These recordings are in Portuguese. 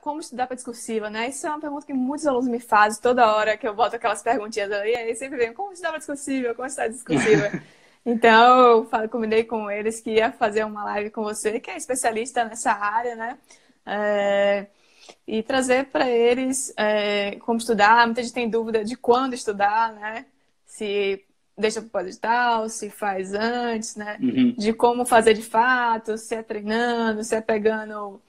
como estudar para discursiva, né? Isso é uma pergunta que muitos alunos me fazem toda hora que eu boto aquelas perguntinhas ali, aí sempre vem, como estudar para discursiva, como estudar discursiva. Então, combinei com eles que ia fazer uma live com você, que é especialista nessa área, né? É, e trazer para eles como estudar. Muita gente tem dúvida de quando estudar, né? Se deixa para o pós-edital, se faz antes, né? Uhum. De como fazer de fato, se é treinando, se é pegando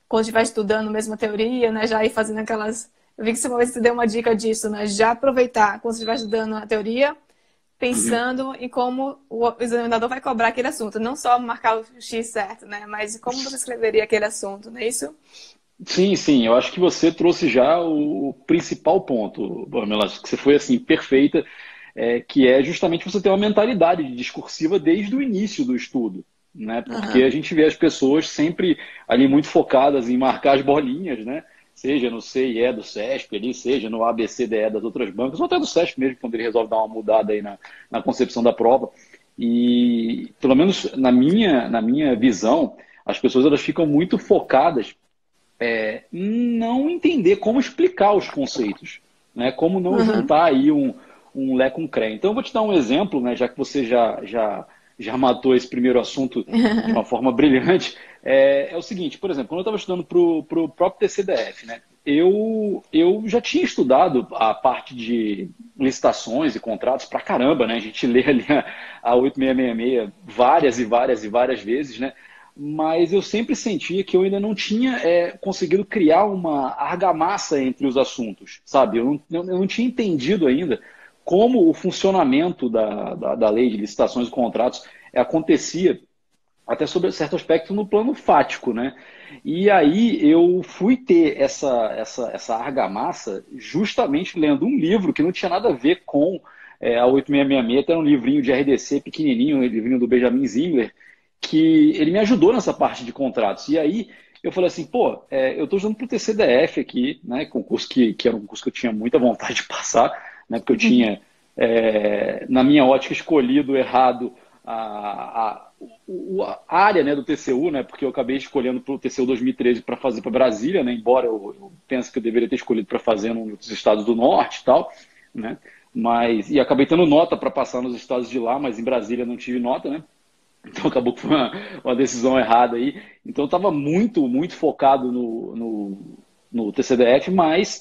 quando estiver estudando mesmo a teoria, né? Já ir fazendo aquelas. Eu vi que uma vez você deu uma dica disso, né? Já aproveitar quando você estiver estudando a teoria, Uhum. pensando em como o examinador vai cobrar aquele assunto. Não só marcar o X certo, né? Mas como você escreveria aquele assunto, não é isso? Sim, sim, eu acho que você trouxe já o principal ponto, Pamela. Acho que você foi assim perfeita, que é justamente você ter uma mentalidade discursiva desde o início do estudo, né? Porque a Aham. gente vê as pessoas sempre ali muito focadas em marcar as bolinhas, né? Seja no CIE do CESP, ali, seja no ABCDE das outras bancas, ou até do CESP mesmo, quando ele resolve dar uma mudada aí na concepção da prova. E, pelo menos na minha visão, as pessoas elas ficam muito focadas não entender como explicar os conceitos, né? Como não Aham. juntar aí um lé com cré. Então, eu vou te dar um exemplo, né? Já que você já matou esse primeiro assunto de uma forma brilhante. É o seguinte, por exemplo, quando eu estava estudando para o próprio TCDF, né? Eu já tinha estudado a parte de licitações e contratos pra caramba, né? A gente lê ali a 8666 várias e várias e várias vezes, né? Mas eu sempre sentia que eu ainda não tinha conseguido criar uma argamassa entre os assuntos, sabe? Eu não tinha entendido ainda como o funcionamento da lei de licitações e contratos acontecia, até sobre certo aspecto no plano fático, né? E aí eu fui ter essa argamassa justamente lendo um livro que não tinha nada a ver com a 8666, era um livrinho de RDC pequenininho, um livrinho do Benjamin Zingler, que ele me ajudou nessa parte de contratos. E aí eu falei assim, pô, eu estou usando para o TCDF aqui, né, concurso que era um curso que eu tinha muita vontade de passar, né, porque eu tinha, na minha ótica, escolhido errado a área, né, do TCU, né, porque eu acabei escolhendo para o TCU 2013 para fazer para Brasília, né, embora eu pense que eu deveria ter escolhido para fazer nos estados do norte e tal, né, e acabei tendo nota para passar nos estados de lá, mas em Brasília não tive nota, né. Então acabou que foi uma decisão errada aí. Então eu estava muito, muito focado no TCDF, mas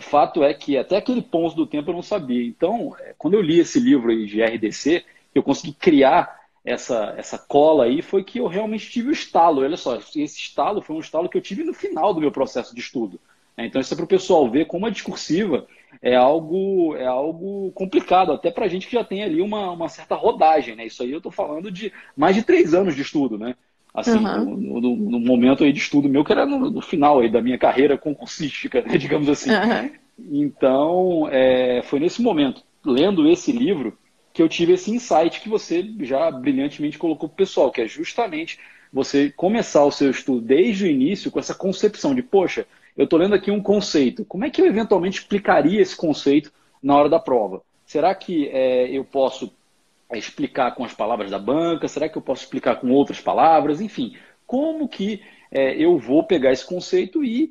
fato é que até aquele ponto do tempo eu não sabia. Então, quando eu li esse livro aí de RDC, eu consegui criar essa cola aí, foi que eu realmente tive o estalo. Olha só, esse estalo foi um estalo que eu tive no final do meu processo de estudo. Então, isso é para o pessoal ver como a discursiva é algo complicado, até para a gente que já tem ali uma certa rodagem, né? Isso aí eu estou falando de mais de 3 anos de estudo, né? Assim, Aham. no momento aí de estudo meu, que era no final aí da minha carreira concursística, né? Digamos assim. Aham. Então, foi nesse momento, lendo esse livro, que eu tive esse insight que você já brilhantemente colocou para o pessoal, que é justamente você começar o seu estudo desde o início com essa concepção de, poxa, eu estou lendo aqui um conceito, como é que eu eventualmente explicaria esse conceito na hora da prova? Será que eu posso explicar com as palavras da banca? Será que eu posso explicar com outras palavras? Enfim, como que eu vou pegar esse conceito e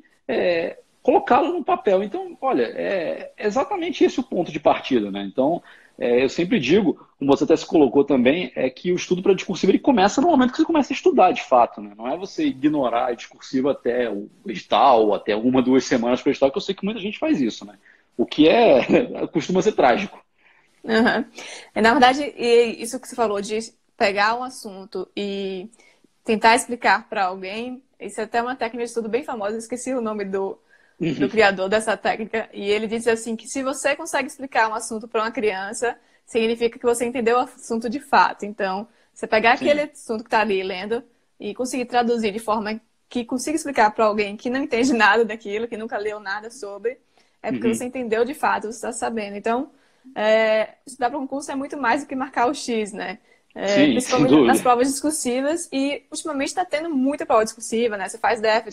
colocá-lo no papel? Então, olha, é exatamente esse o ponto de partida, né? Então, eu sempre digo, como você até se colocou também, é que o estudo para discursiva ele começa no momento que você começa a estudar, de fato, né? Não é você ignorar a discursiva até o edital, até 1, 2 semanas para o edital, que eu sei que muita gente faz isso, né? O que costuma ser trágico. Aham. Na verdade, isso que você falou de pegar um assunto e tentar explicar para alguém, isso é até uma técnica de estudo bem famosa, eu esqueci o nome do criador dessa técnica, e ele diz assim que se você consegue explicar um assunto para uma criança, significa que você entendeu o assunto de fato. Então, você pegar aquele Sim. assunto que está ali lendo e conseguir traduzir de forma que consiga explicar para alguém que não entende nada daquilo, que nunca leu nada sobre, é porque você Uhum. entendeu de fato, você está sabendo. Então, estudar para um curso é muito mais do que marcar o X, né? Sim, sem Principalmente nas dúvida. provas discursivas, e ultimamente está tendo muita prova discursiva, né? Você faz DF,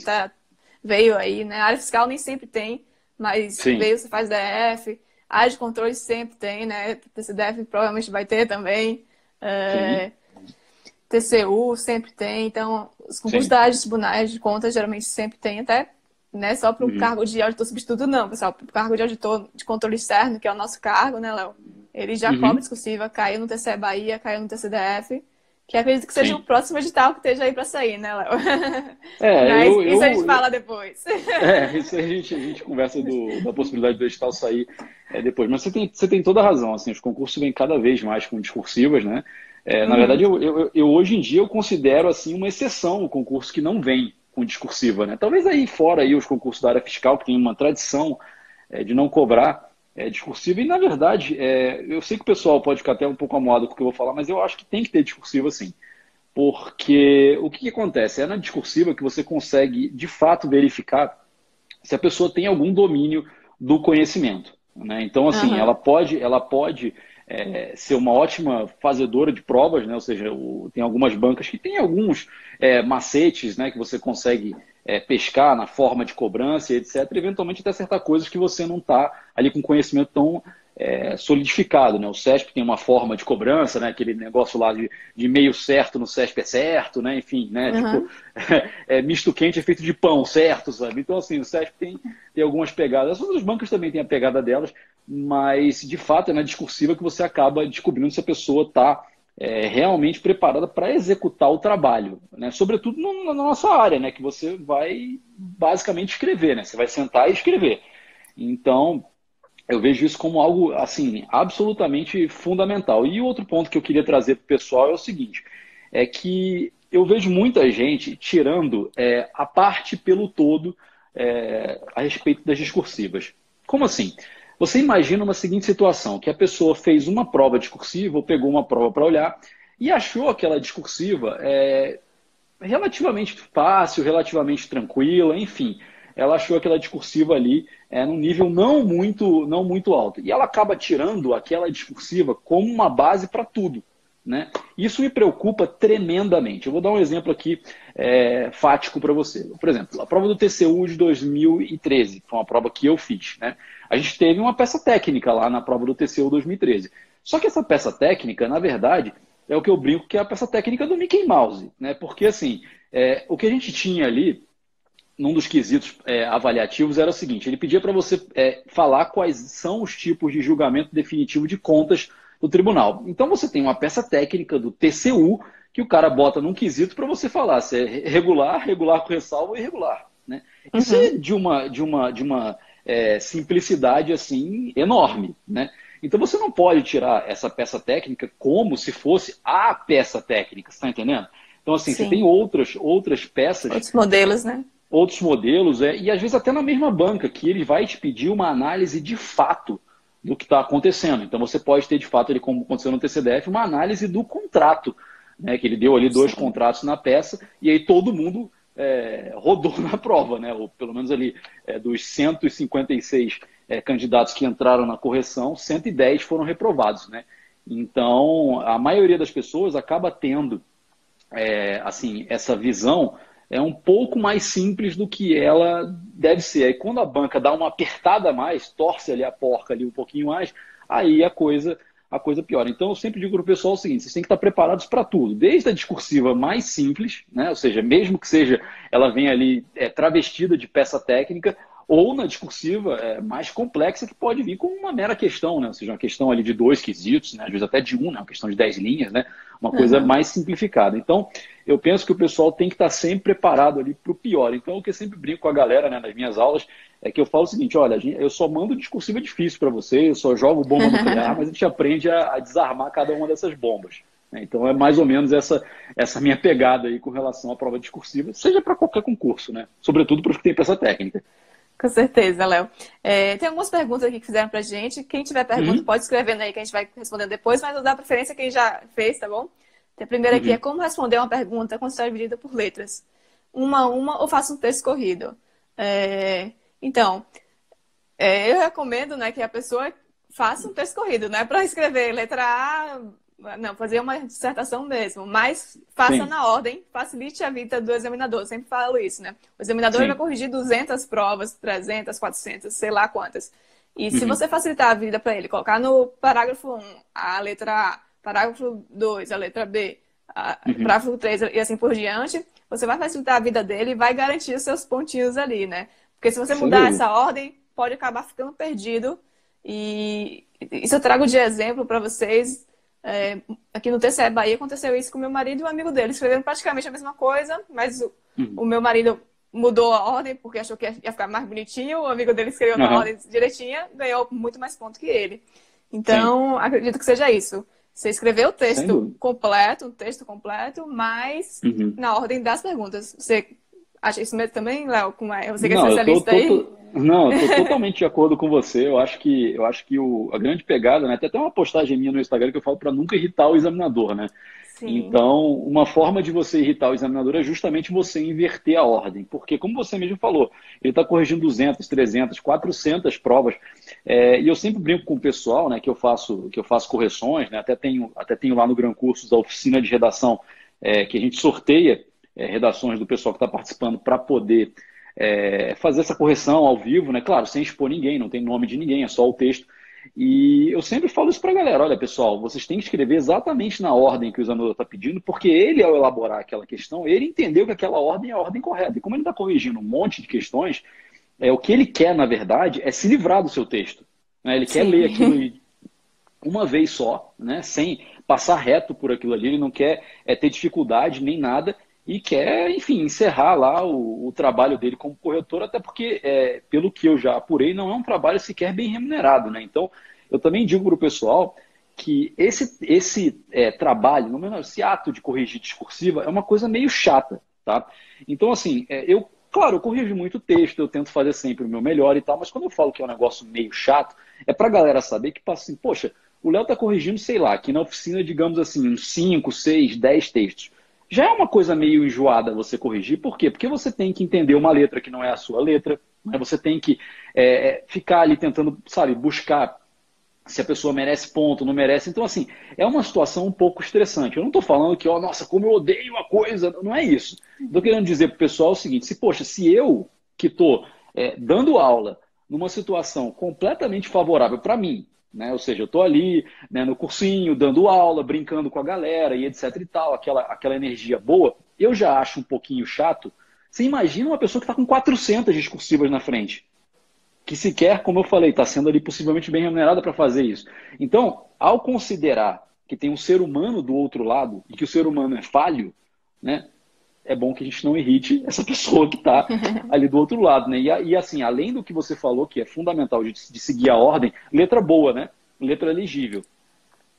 veio aí, né? A área fiscal nem sempre tem, mas Sim, veio, você faz DF. A área de controle sempre tem, né? TCDF provavelmente vai ter também. sim, É, TCU sempre tem. Então, os concursos sim. da área de tribunais de contas geralmente sempre tem. Até Não é só para o Uhum. cargo de auditor substituto, não, pessoal. Para o cargo de auditor de controle externo, que é o nosso cargo, né, Léo? Ele já cobra Uhum. discursiva, caiu no TCE Bahia, caiu no TCDF, que acredito que seja o Sim. próximo edital que esteja aí para sair, né, Léo? É, Mas isso a gente fala depois. isso aí a gente conversa da possibilidade do edital sair depois. Mas você tem toda a razão, assim, os concursos vêm cada vez mais com discursivas, né? Na verdade, Uhum. hoje em dia eu considero assim uma exceção o concurso que não vem com discursiva, né? Talvez aí fora aí os concursos da área fiscal, que tem uma tradição de não cobrar discursiva, e na verdade, eu sei que o pessoal pode ficar até um pouco amuado com o que eu vou falar, mas eu acho que tem que ter discursiva sim. Porque o que acontece? É na discursiva que você consegue, de fato, verificar se a pessoa tem algum domínio do conhecimento, né? Então, assim, Aham. ela pode ser uma ótima fazedora de provas, né? Ou seja, tem algumas bancas que têm alguns macetes, né? Que você consegue pescar na forma de cobrança e etc. Eventualmente até acertar coisas que você não está ali com conhecimento tão solidificado, né? O CESP tem uma forma de cobrança, né? Aquele negócio lá de meio certo no CESP é certo, né? Enfim, né? Tipo, Aham. misto quente é feito de pão, certo, sabe? Então, assim, o CESP tem algumas pegadas. As outras bancas também têm a pegada delas, mas, de fato, é na discursiva que você acaba descobrindo se a pessoa está realmente preparada para executar o trabalho, né? Sobretudo na nossa área, né? Que você vai basicamente escrever, né? Você vai sentar e escrever. Então, eu vejo isso como algo, assim, absolutamente fundamental. E outro ponto que eu queria trazer para o pessoal é o seguinte, é que eu vejo muita gente tirando a parte pelo todo a respeito das discursivas. Como assim? Você imagina uma seguinte situação, que a pessoa fez uma prova discursiva, ou pegou uma prova para olhar, e achou aquela discursiva relativamente fácil, relativamente tranquila, enfim. Ela achou aquela discursiva ali num nível não muito alto. E ela acaba tirando aquela discursiva como uma base para tudo. Né? Isso me preocupa tremendamente. Eu vou dar um exemplo aqui fático para você. Por exemplo, a prova do TCU de 2013, que foi uma prova que eu fiz. Né? A gente teve uma peça técnica lá na prova do TCU 2013. Só que essa peça técnica, na verdade, é o que eu brinco que é a peça técnica do Mickey Mouse. Né? Porque, assim, o que a gente tinha ali num dos quesitos avaliativos era o seguinte: ele pedia para você falar quais são os tipos de julgamento definitivo de contas do tribunal. Então você tem uma peça técnica do TCU que o cara bota num quesito para você falar se é regular, regular com ressalva ou irregular. Né? Isso é Uhum. de uma simplicidade assim enorme. Né? Então você não pode tirar essa peça técnica como se fosse a peça técnica, você está entendendo? Então, assim, você tem Sim. outras peças, Outros modelos, né? outros modelos, e às vezes até na mesma banca, que ele vai te pedir uma análise de fato do que está acontecendo. Então você pode ter de fato, ele, como aconteceu no TCDF, uma análise do contrato, né, que ele deu ali dois Sim. contratos na peça, e aí todo mundo rodou na prova, né, ou pelo menos ali dos 156 candidatos que entraram na correção, 110 foram reprovados. Né? Então a maioria das pessoas acaba tendo assim, essa visão é um pouco mais simples do que ela deve ser. Aí quando a banca dá uma apertada a mais, torce ali a porca ali um pouquinho mais, aí a coisa piora. Então eu sempre digo para o pessoal o seguinte: vocês têm que estar preparados para tudo, desde a discursiva mais simples, né? Ou seja, mesmo que seja ela venha ali travestida de peça técnica, ou na discursiva mais complexa, que pode vir com uma mera questão, né? Ou seja, uma questão ali de dois quesitos, né? Às vezes até de um, né? Uma questão de 10 linhas, né? Uma coisa Aham. mais simplificada. Então, eu penso que o pessoal tem que estar sempre preparado ali para o pior. Então, o que eu sempre brinco com a galera, né, nas minhas aulas, é que eu falo o seguinte: olha, eu só mando discursiva difícil para você, eu só jogo bomba nuclear, mas a gente aprende a desarmar cada uma dessas bombas. Né? Então, é mais ou menos essa minha pegada aí com relação à prova discursiva, seja para qualquer concurso, né? Sobretudo para os que têm peça técnica. Com certeza, Léo. Tem algumas perguntas aqui que fizeram pra gente. Quem tiver pergunta, Uhum, pode escrevendo aí que a gente vai respondendo depois, mas eu dou preferência a quem já fez, tá bom? A primeira aqui é uhum. como responder uma pergunta quando está dividida por letras. Uma a uma ou faça um texto corrido? Então, eu recomendo, né, que a pessoa faça um texto corrido, não é para escrever letra A, não, fazer uma dissertação mesmo, mas faça Sim, na ordem, facilite a vida do examinador. Eu sempre falo isso, né? O examinador vai sim. corrigir 200 provas, 300, 400, sei lá quantas. E se Uhum, você facilitar a vida para ele, colocar no parágrafo 1 a letra A, parágrafo 2 a letra B, uhum. parágrafo 3 e assim por diante, você vai facilitar a vida dele e vai garantir os seus pontinhos ali, né? Porque se você sem mudar dúvida. essa ordem, pode acabar ficando perdido. E isso eu trago de exemplo para vocês. Aqui no TCE Bahia aconteceu isso com meu marido e um amigo dele. Escreveram praticamente a mesma coisa, mas Uhum. o meu marido mudou a ordem porque achou que ia ficar mais bonitinho. O amigo dele escreveu na Aham. ordem direitinha, ganhou muito mais pontos que ele. Sim, Então, acredito que seja isso. Você escreveu o sem texto dúvida. completo, um texto completo, mas Uhum. na ordem das perguntas. Você acha isso mesmo também, Léo? Você que é Não, especialista aí? não, eu tô totalmente de acordo com você. Eu acho que a grande pegada, né? Tem até uma postagem minha no Instagram que eu falo para nunca irritar o examinador, né? Sim. Então, uma forma de você irritar o examinador é justamente você inverter a ordem, porque como você mesmo falou, ele está corrigindo 200, 300, 400 provas, e eu sempre brinco com o pessoal, né, que eu faço correções, né? Até tenho lá no Gran Cursos a oficina de redação, que a gente sorteia redações do pessoal que está participando para poder fazer essa correção ao vivo, né? Claro, sem expor ninguém, não tem nome de ninguém, é só o texto. E eu sempre falo isso para a galera: olha, pessoal, vocês têm que escrever exatamente na ordem que o examinador está pedindo, porque ele, ao elaborar aquela questão, ele entendeu que aquela ordem é a ordem correta. E como ele está corrigindo um monte de questões, o que ele quer, na verdade, é se livrar do seu texto. Né? Ele quer ler aquilo Sim. uma vez só, né? Sem passar reto por aquilo ali, ele não quer ter dificuldade nem nada e quer, enfim, encerrar lá o trabalho dele como corretor, até porque, pelo que eu já apurei, não é um trabalho sequer bem remunerado, né? Então, eu também digo para o pessoal que esse trabalho, no menos esse ato de corrigir discursiva, é uma coisa meio chata, tá? Então, assim, claro, eu corrijo muito texto, eu tento fazer sempre o meu melhor e tal, mas quando eu falo que é um negócio meio chato, é para a galera saber que, assim, poxa, o Léo está corrigindo, sei lá, aqui na oficina, digamos assim, uns 5, 6, 10 textos. Já é uma coisa meio enjoada você corrigir, por quê? Porque você tem que entender uma letra que não é a sua letra, né? Você tem que ficar ali tentando, sabe, buscar se a pessoa merece ponto, não merece. Então, assim, é uma situação um pouco estressante. Eu não estou falando que, ó, nossa, como eu odeio a coisa, não é isso. Estou querendo dizer para o pessoal o seguinte: poxa, se eu que estou dando aula numa situação completamente favorável para mim, né? Ou seja, eu estou ali, né, no cursinho, dando aula, brincando com a galera e etc e tal, aquela energia boa, eu já acho um pouquinho chato. Você imagina uma pessoa que está com 400 discursivas na frente, que sequer, como eu falei, está sendo ali possivelmente bem remunerada para fazer isso. Então, ao considerar que tem um ser humano do outro lado e que o ser humano é falho, né, é bom que a gente não irrite essa pessoa que está ali do outro lado, né? E assim, além do que você falou, que é fundamental de seguir a ordem, letra boa, né? Letra legível.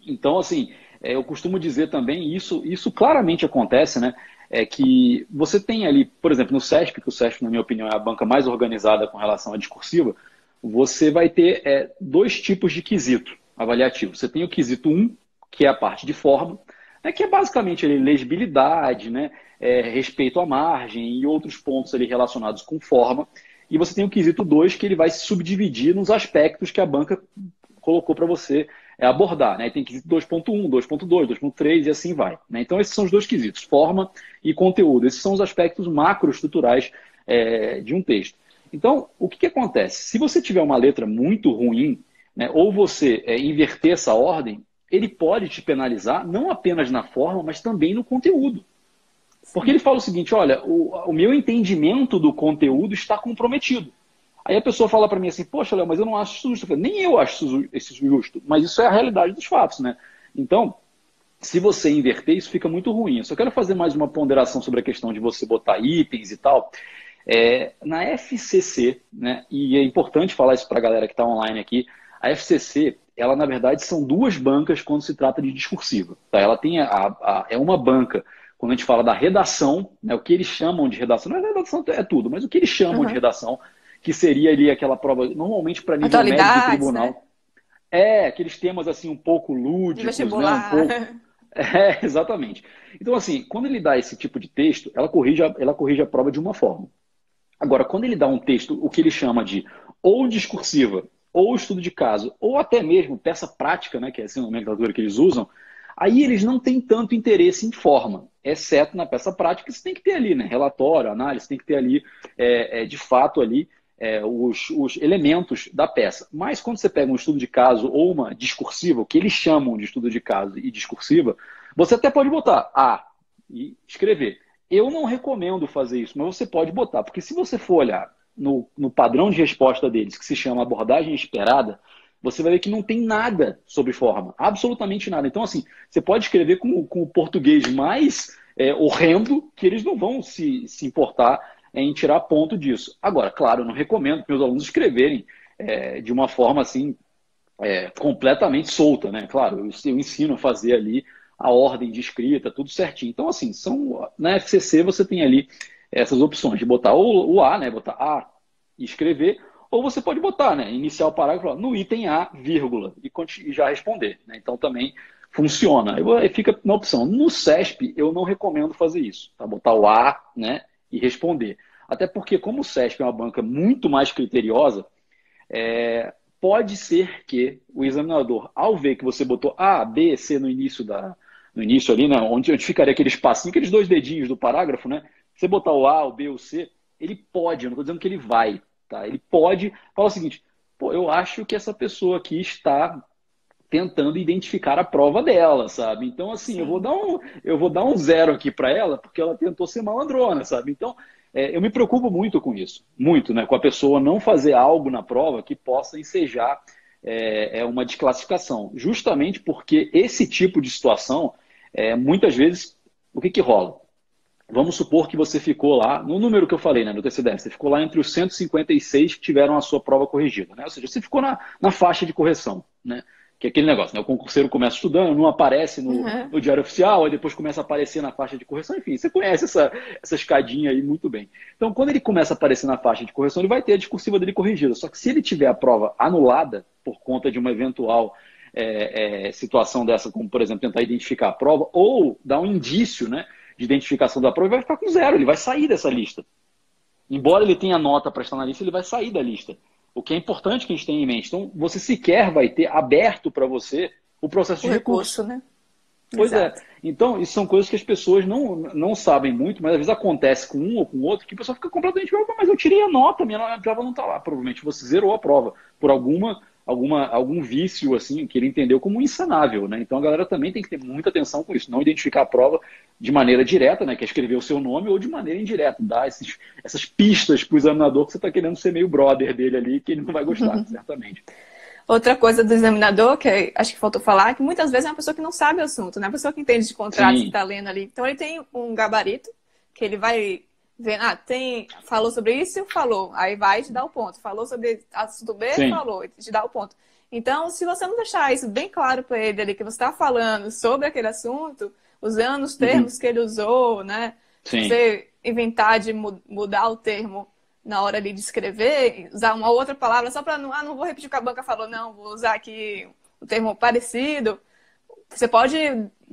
Então, assim, eu costumo dizer também, isso claramente acontece, né? É que você tem ali, por exemplo, no SESP, que o SESP, na minha opinião, é a banca mais organizada com relação à discursiva, você vai ter dois tipos de quesito avaliativo. Você tem o quesito um, que é a parte de forma, né, que é basicamente ali, legibilidade, né, respeito à margem e outros pontos ali relacionados com forma. E você tem o quesito 2, que ele vai se subdividir nos aspectos que a banca colocou para você abordar. Né? Tem quesito 2.1, 2.2, 2.3 e assim vai. Né? Então, esses são os dois quesitos, forma e conteúdo. Esses são os aspectos macroestruturais de um texto. Então, o que acontece? Se você tiver uma letra muito ruim, né, ou você inverter essa ordem, ele pode te penalizar não apenas na forma, mas também no conteúdo. Porque ele Sim. fala o seguinte: olha, o meu entendimento do conteúdo está comprometido. Aí a pessoa fala para mim assim: poxa, Léo, mas eu não acho isso justo. Eu falo, nem eu acho isso justo, mas isso é a realidade dos fatos, né? Então, se você inverter, isso fica muito ruim. Eu só quero fazer mais uma ponderação sobre a questão de você botar itens e tal. Na FCC, né, e é importante falar isso para a galera que está online aqui, a FCC, ela na verdade são duas bancas quando se trata de discursiva. Tá? Ela tem é uma banca quando a gente fala da redação, né, o que eles chamam de redação, não é redação, é tudo, mas o que eles chamam de Uhum. redação, que seria ali aquela prova, normalmente para nível médio de Atualidades, né? tribunal, aqueles temas assim um pouco De lúdicos, né, um vestibular. pouco. Exatamente. Então, assim, quando ele dá esse tipo de texto, ela corrige a prova de uma forma. Agora, quando ele dá um texto, o que ele chama de ou discursiva, ou estudo de caso, ou até mesmo peça prática, né, que é essa nomenclatura que eles usam, aí eles não têm tanto interesse em forma, exceto na peça prática, que você tem que ter ali, né, relatório, análise, tem que ter ali, de fato, ali, os elementos da peça. Mas quando você pega um estudo de caso ou uma discursiva, o que eles chamam de estudo de caso e discursiva, você até pode botar e escrever. Eu não recomendo fazer isso, mas você pode botar, porque se você for olhar no padrão de resposta deles, que se chama abordagem esperada, você vai ver que não tem nada sobre forma, absolutamente nada. Então, assim, você pode escrever com o português mais horrendo, que eles não vão se importar em tirar ponto disso. Agora, claro, eu não recomendo que meus alunos escreverem de uma forma assim, completamente solta, né? Claro, eu ensino a fazer ali a ordem de escrita, tudo certinho. Então, assim, na FCC você tem ali essas opções de botar o A, né? Botar A e escrever, ou você pode botar, né? Iniciar o parágrafo no item A, vírgula, e já responder, né? Então também funciona. Aí fica na opção. No CESP, eu não recomendo fazer isso, tá? Botar o A, né? E responder. Até porque, como o CESP é uma banca muito mais criteriosa, pode ser que o examinador, ao ver que você botou A, B, C no início ali, né? Onde ficaria aquele espacinho, aqueles 2 dedinhos do parágrafo, né? Você botar o A, o B, o C, ele pode, eu não estou dizendo que ele vai, tá? Ele pode falar o seguinte: pô, eu acho que essa pessoa aqui está tentando identificar a prova dela, sabe? Então, assim, eu vou dar um 0 aqui para ela, porque ela tentou ser malandrona, sabe? Então, eu me preocupo muito com isso, muito, né? Com a pessoa não fazer algo na prova que possa ensejar uma desclassificação. Justamente porque esse tipo de situação, muitas vezes, o que rola? Vamos supor que você ficou lá, no número que eu falei, né, do TCDF, você ficou lá entre os 156 que tiveram a sua prova corrigida, né? Ou seja, você ficou na faixa de correção, né? Que é aquele negócio, né? O concurseiro começa estudando, não aparece no diário oficial, aí depois começa a aparecer na faixa de correção. Enfim, você conhece essa escadinha aí muito bem. Então, quando ele começa a aparecer na faixa de correção, ele vai ter a discursiva dele corrigida. Só que se ele tiver a prova anulada por conta de uma eventual situação dessa, como, por exemplo, tentar identificar a prova, ou dar um indício, né, de identificação da prova, ele vai ficar com 0, ele vai sair dessa lista. Embora ele tenha nota para estar na lista, ele vai sair da lista. O que é importante que a gente tenha em mente. Então, você sequer vai ter aberto para você o processo de recurso. Né? Pois Exato. Então, isso são coisas que as pessoas não sabem muito, mas às vezes acontece com um ou com outro, que a pessoa fica completamente, mas eu tirei a nota, minha prova não está lá. Provavelmente você zerou a prova por algum vício assim que ele entendeu como insanável, né? Então a galera também tem que ter muita atenção com isso, não identificar a prova de maneira direta, né? Que é escrever o seu nome, ou de maneira indireta, dar essas pistas para o examinador que você está querendo ser meio brother dele ali, que ele não vai gostar, certamente. Outra coisa do examinador, que acho que faltou falar, é que muitas vezes é uma pessoa que não sabe o assunto, né? Uma pessoa que entende de contratos, que está lendo ali. Então ele tem um gabarito que ele vai vendo, falou sobre isso, falou, aí vai te dar o ponto. Falou sobre assunto B, falou, te dá o ponto. Então, se você não deixar isso bem claro para ele ali, que você está falando sobre aquele assunto, usando os termos que ele usou, né? Se você inventar de mudar o termo na hora ali de escrever, usar uma outra palavra só para não vou repetir o que a banca falou, não, vou usar aqui o termo parecido. Você pode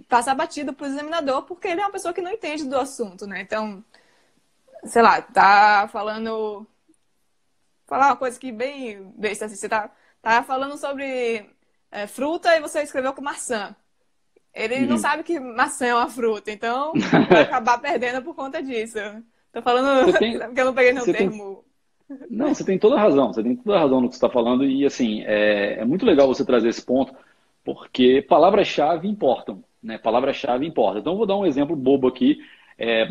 passar batido para o examinador, porque ele é uma pessoa que não entende do assunto, né? Então, sei lá, tá falando... Falar uma coisa que bem besta, assim, você tá falando sobre fruta e você escreveu com maçã. Ele não sabe que maçã é uma fruta, então vai acabar perdendo por conta disso. Tô falando porque eu não peguei nenhum termo. Não, você tem toda a razão. Você tem toda a razão no que você está falando. E, assim, é muito legal você trazer esse ponto, porque palavras-chave importam, né? Palavra-chave importa. Então, eu vou dar um exemplo bobo aqui,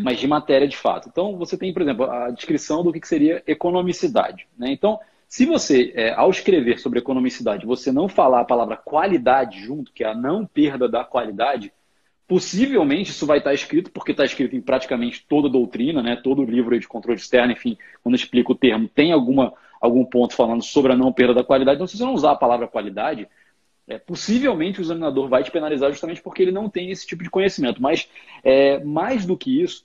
mas de matéria de fato. Então, você tem, por exemplo, a descrição do que seria economicidade, né? Então, se você, ao escrever sobre economicidade, você não falar a palavra qualidade junto, que é a não perda da qualidade, possivelmente isso vai estar escrito, porque está escrito em praticamente toda a doutrina, né? Todo livro de controle externo, enfim, quando explica o termo, tem algum ponto falando sobre a não perda da qualidade. Então, se você não usar a palavra qualidade, possivelmente o examinador vai te penalizar justamente porque ele não tem esse tipo de conhecimento. Mas, mais do que isso,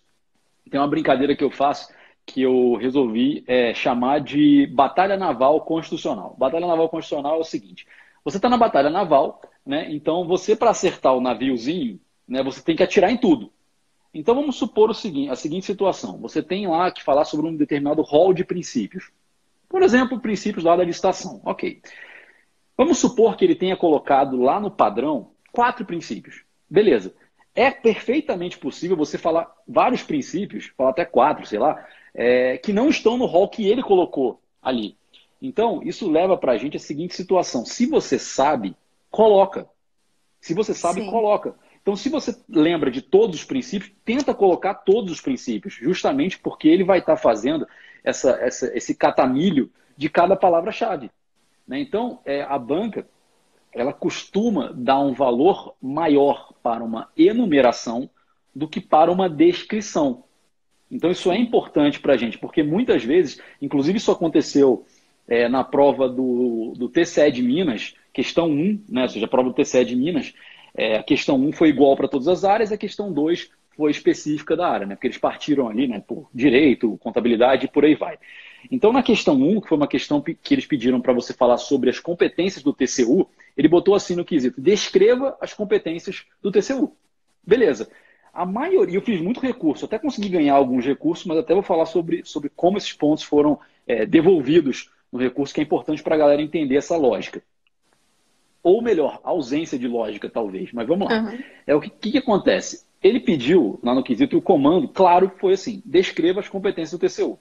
tem uma brincadeira que eu faço, que eu resolvi chamar de Batalha Naval Constitucional. Batalha Naval Constitucional é o seguinte: você está na Batalha Naval, né? Então você, para acertar o naviozinho, né, você tem que atirar em tudo. Então vamos supor a seguinte situação: você tem lá que falar sobre um determinado rol de princípios. Por exemplo, princípios lá da licitação. Ok. Vamos supor que ele tenha colocado lá no padrão 4 princípios. Beleza. É perfeitamente possível você falar vários princípios, falar até 4, sei lá, que não estão no rol que ele colocou ali. Então, isso leva para a gente a seguinte situação: se você sabe, coloca. Se você sabe, coloca. Então, se você lembra de todos os princípios, tenta colocar todos os princípios, justamente porque ele vai estar fazendo esse catamilho de cada palavra-chave, né? Então, a banca, ela costuma dar um valor maior para uma enumeração do que para uma descrição. Então, isso é importante para a gente, porque muitas vezes, inclusive isso aconteceu na prova do TCE de Minas, questão 1, né? Ou seja, a prova do TCE de Minas, a questão 1 foi igual para todas as áreas, a questão 2 foi específica da área, né? Porque eles partiram ali, né, por direito, contabilidade e por aí vai. Então, na questão 1, que foi uma questão que eles pediram para você falar sobre as competências do TCU, ele botou assim no quesito: descreva as competências do TCU. Beleza. A maioria, eu fiz muito recurso, até consegui ganhar alguns recursos, mas até vou falar sobre como esses pontos foram devolvidos no recurso, que é importante para a galera entender essa lógica. Ou melhor, ausência de lógica, talvez, mas vamos lá. Uhum. O que acontece? Ele pediu, lá no quesito, o comando, claro, foi assim: descreva as competências do TCU.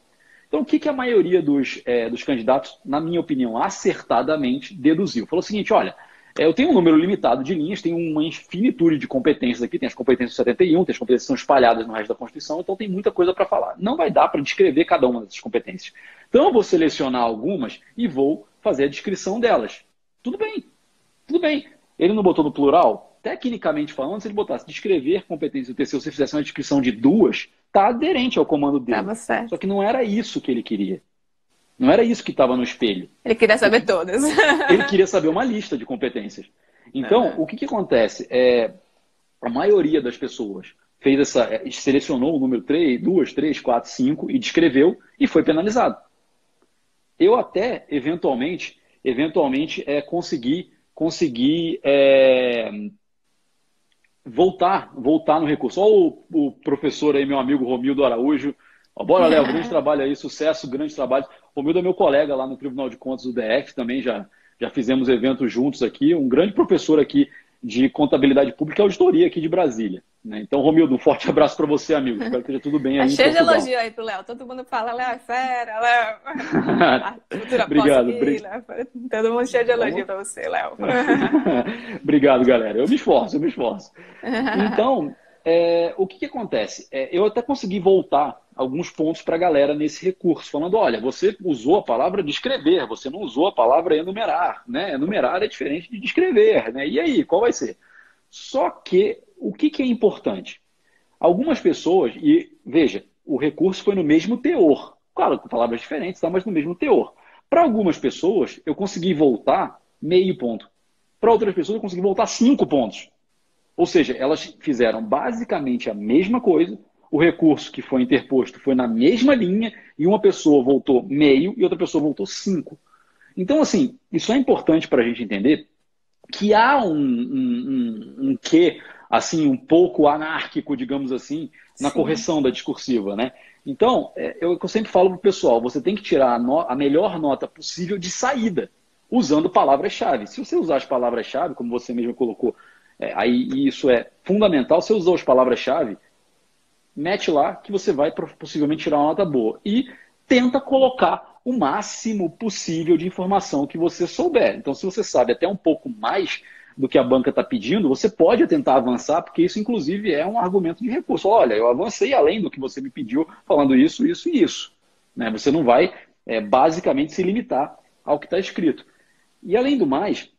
Então, o que a maioria dos candidatos, na minha opinião, acertadamente deduziu? Falou o seguinte: olha, eu tenho um número limitado de linhas, tenho uma infinitude de competências aqui, tem as competências 71, tem as competências que são espalhadas no resto da Constituição, então tem muita coisa para falar. Não vai dar para descrever cada uma dessas competências. Então, eu vou selecionar algumas e vou fazer a descrição delas. Tudo bem, tudo bem. Ele não botou no plural? Tecnicamente falando, se ele botasse descrever competências do TCU, se você fizesse uma descrição de 2, está aderente ao comando dele. Tava certo. Só que não era isso que ele queria. Não era isso que estava no espelho. Ele queria saber todas. Ele queria saber uma lista de competências. Então, o que acontece? A maioria das pessoas selecionou o número 3, 2, 3, 4, 5 e descreveu e foi penalizado. Eu até, eventualmente consegui voltar no recurso. Olha o professor aí, meu amigo Romildo Araújo. Bora, Léo, grande trabalho aí, sucesso, grande trabalho. Romildo é meu colega lá no Tribunal de Contas do DF, também já fizemos eventos juntos aqui, um grande professor aqui de contabilidade pública e auditoria aqui de Brasília, né? Então, Romildo, um forte abraço para você, amigo. Espero que esteja tudo bem aí em cheio de Portugal. elogio aí pro Léo. Todo mundo fala: Léo é fera, Léo. Obrigado. Todo mundo cheio de elogio para você, Léo. Obrigado, galera. Eu me esforço. Então, o que acontece? Eu até consegui voltar alguns pontos para a galera nesse recurso, falando: olha, você usou a palavra descrever, você não usou a palavra enumerar, né? Enumerar é diferente de descrever, né? E aí, qual vai ser? Só que, o que é importante? Algumas pessoas, e veja, o recurso foi no mesmo teor, claro, com palavras diferentes, mas no mesmo teor. Para algumas pessoas, eu consegui voltar meio ponto. Para outras pessoas, eu consegui voltar 5 pontos. Ou seja, elas fizeram basicamente a mesma coisa, o recurso que foi interposto foi na mesma linha e uma pessoa voltou meio e outra pessoa voltou 5. Então, assim, isso é importante para a gente entender que há um quê, assim, um pouco anárquico, digamos assim, na correção da discursiva, né? Então, eu sempre falo para o pessoal: você tem que tirar a melhor nota possível de saída, usando palavras-chave. Se você usar as palavras-chave, como você mesmo colocou, aí isso é fundamental, você usar as palavras-chave, mete lá que você vai possivelmente tirar uma nota boa. E tenta colocar o máximo possível de informação que você souber. Então, se você sabe até um pouco mais do que a banca está pedindo, você pode tentar avançar, porque isso, inclusive, é um argumento de recurso. Olha, eu avancei além do que você me pediu, falando isso, isso e isso. Né? Você não vai, basicamente, se limitar ao que está escrito. E, além do mais,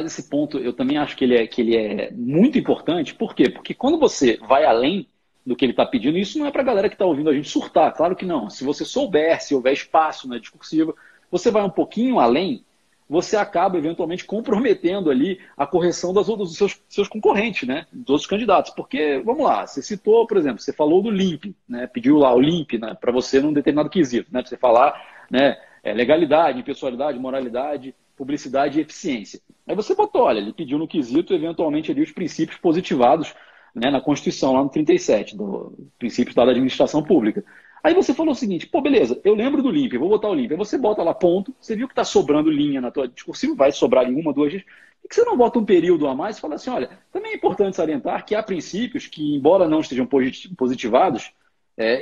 esse ponto, eu também acho que ele é muito importante. Por quê? Porque quando você vai além do que ele está pedindo, isso não é para a galera que está ouvindo a gente surtar, claro que não. Se você souber, se houver espaço na discursiva, você vai um pouquinho além, você acaba eventualmente comprometendo ali a correção dos seus concorrentes, né? Dos outros candidatos. Porque, vamos lá, você citou, por exemplo, você falou do LIMP, né? Pediu lá o LIMP, né? Para você num determinado quesito, né? Para você falar, né? Legalidade, impessoalidade, moralidade, publicidade e eficiência. Aí você botou, olha, ele pediu no quesito, eventualmente, ali os princípios positivados, né, na Constituição, lá no 37, do princípios da administração pública. Aí você falou o seguinte: pô, beleza, eu lembro do LIMP, eu vou botar o LIMP. Aí você bota lá ponto, você viu que está sobrando linha na tua discursiva, vai sobrar em 1, 2 vezes. Por que você não bota um período a mais e fala assim: olha, também é importante salientar que há princípios que, embora não estejam positivados,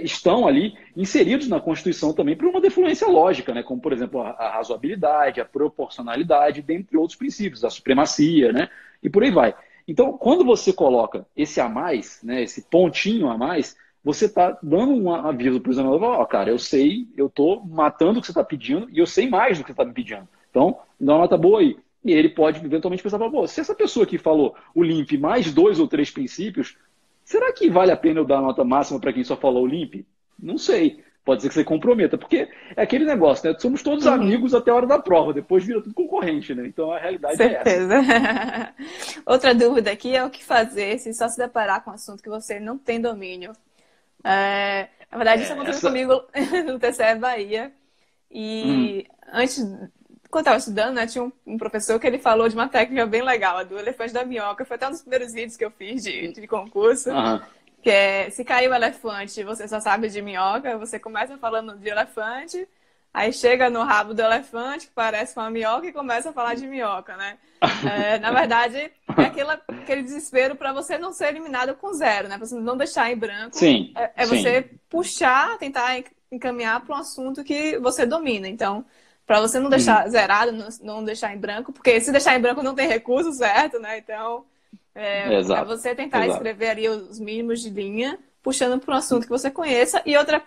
estão ali inseridos na Constituição também por uma defluência lógica, né? Como, por exemplo, a razoabilidade, a proporcionalidade, dentre outros princípios, a supremacia, né? E por aí vai. Então, quando você coloca esse a mais, né, esse pontinho a mais, você está dando um aviso para o examinador, ó, cara, eu sei, eu estou matando o que você está pedindo e eu sei mais do que você está me pedindo. Então, dá uma nota boa aí. E ele pode eventualmente pensar, pô, se essa pessoa que falou o LIMP mais 2 ou 3 princípios, será que vale a pena eu dar a nota máxima para quem só falou o LIMP? Não sei. Pode ser que você comprometa, porque é aquele negócio, né? Somos todos amigos até a hora da prova, depois vira tudo concorrente, né? Então a realidade é essa. Certeza. Outra dúvida aqui é o que fazer se só se deparar com um assunto que você não tem domínio. Na verdade, isso aconteceu comigo no TCE Bahia. E antes, quando eu estava estudando, né, tinha um professor que ele falou de uma técnica bem legal, a do elefante da minhoca. Foi até um dos primeiros vídeos que eu fiz de concurso. Que é, se cair o elefante, você só sabe de minhoca, você começa falando de elefante, aí chega no rabo do elefante, que parece uma minhoca, e começa a falar de minhoca, né? Na verdade, é aquele desespero para você não ser eliminado com 0, né? Para você não deixar em branco. Sim, você puxar, tentar encaminhar para um assunto que você domina. Então, para você não deixar zerado, não deixar em branco, porque se deixar em branco não tem recurso, certo, né? Então... É você tentar escrever ali os mínimos de linha, puxando para um assunto que você conheça. E outra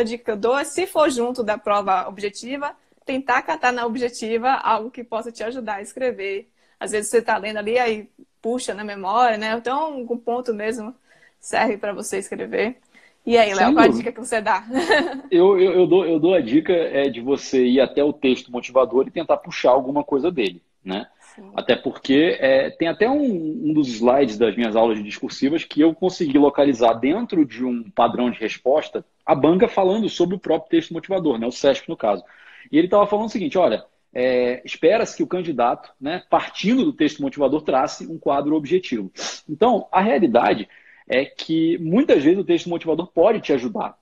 dica que eu dou é, se for junto da prova objetiva, tentar catar na objetiva algo que possa te ajudar a escrever. Às vezes você está lendo ali, aí puxa na memória, né? Então, um ponto mesmo serve para você escrever. E aí, Léo, qual a dica que você dá? Eu dou a dica de você ir até o texto motivador e tentar puxar alguma coisa dele, né? Até porque tem até um dos slides das minhas aulas de discursivas que eu consegui localizar dentro de um padrão de resposta a banca falando sobre o próprio texto motivador, né, o SESC no caso. E ele estava falando o seguinte, olha, espera-se que o candidato, né, partindo do texto motivador, trace um quadro objetivo. Então, a realidade é que muitas vezes o texto motivador pode te ajudar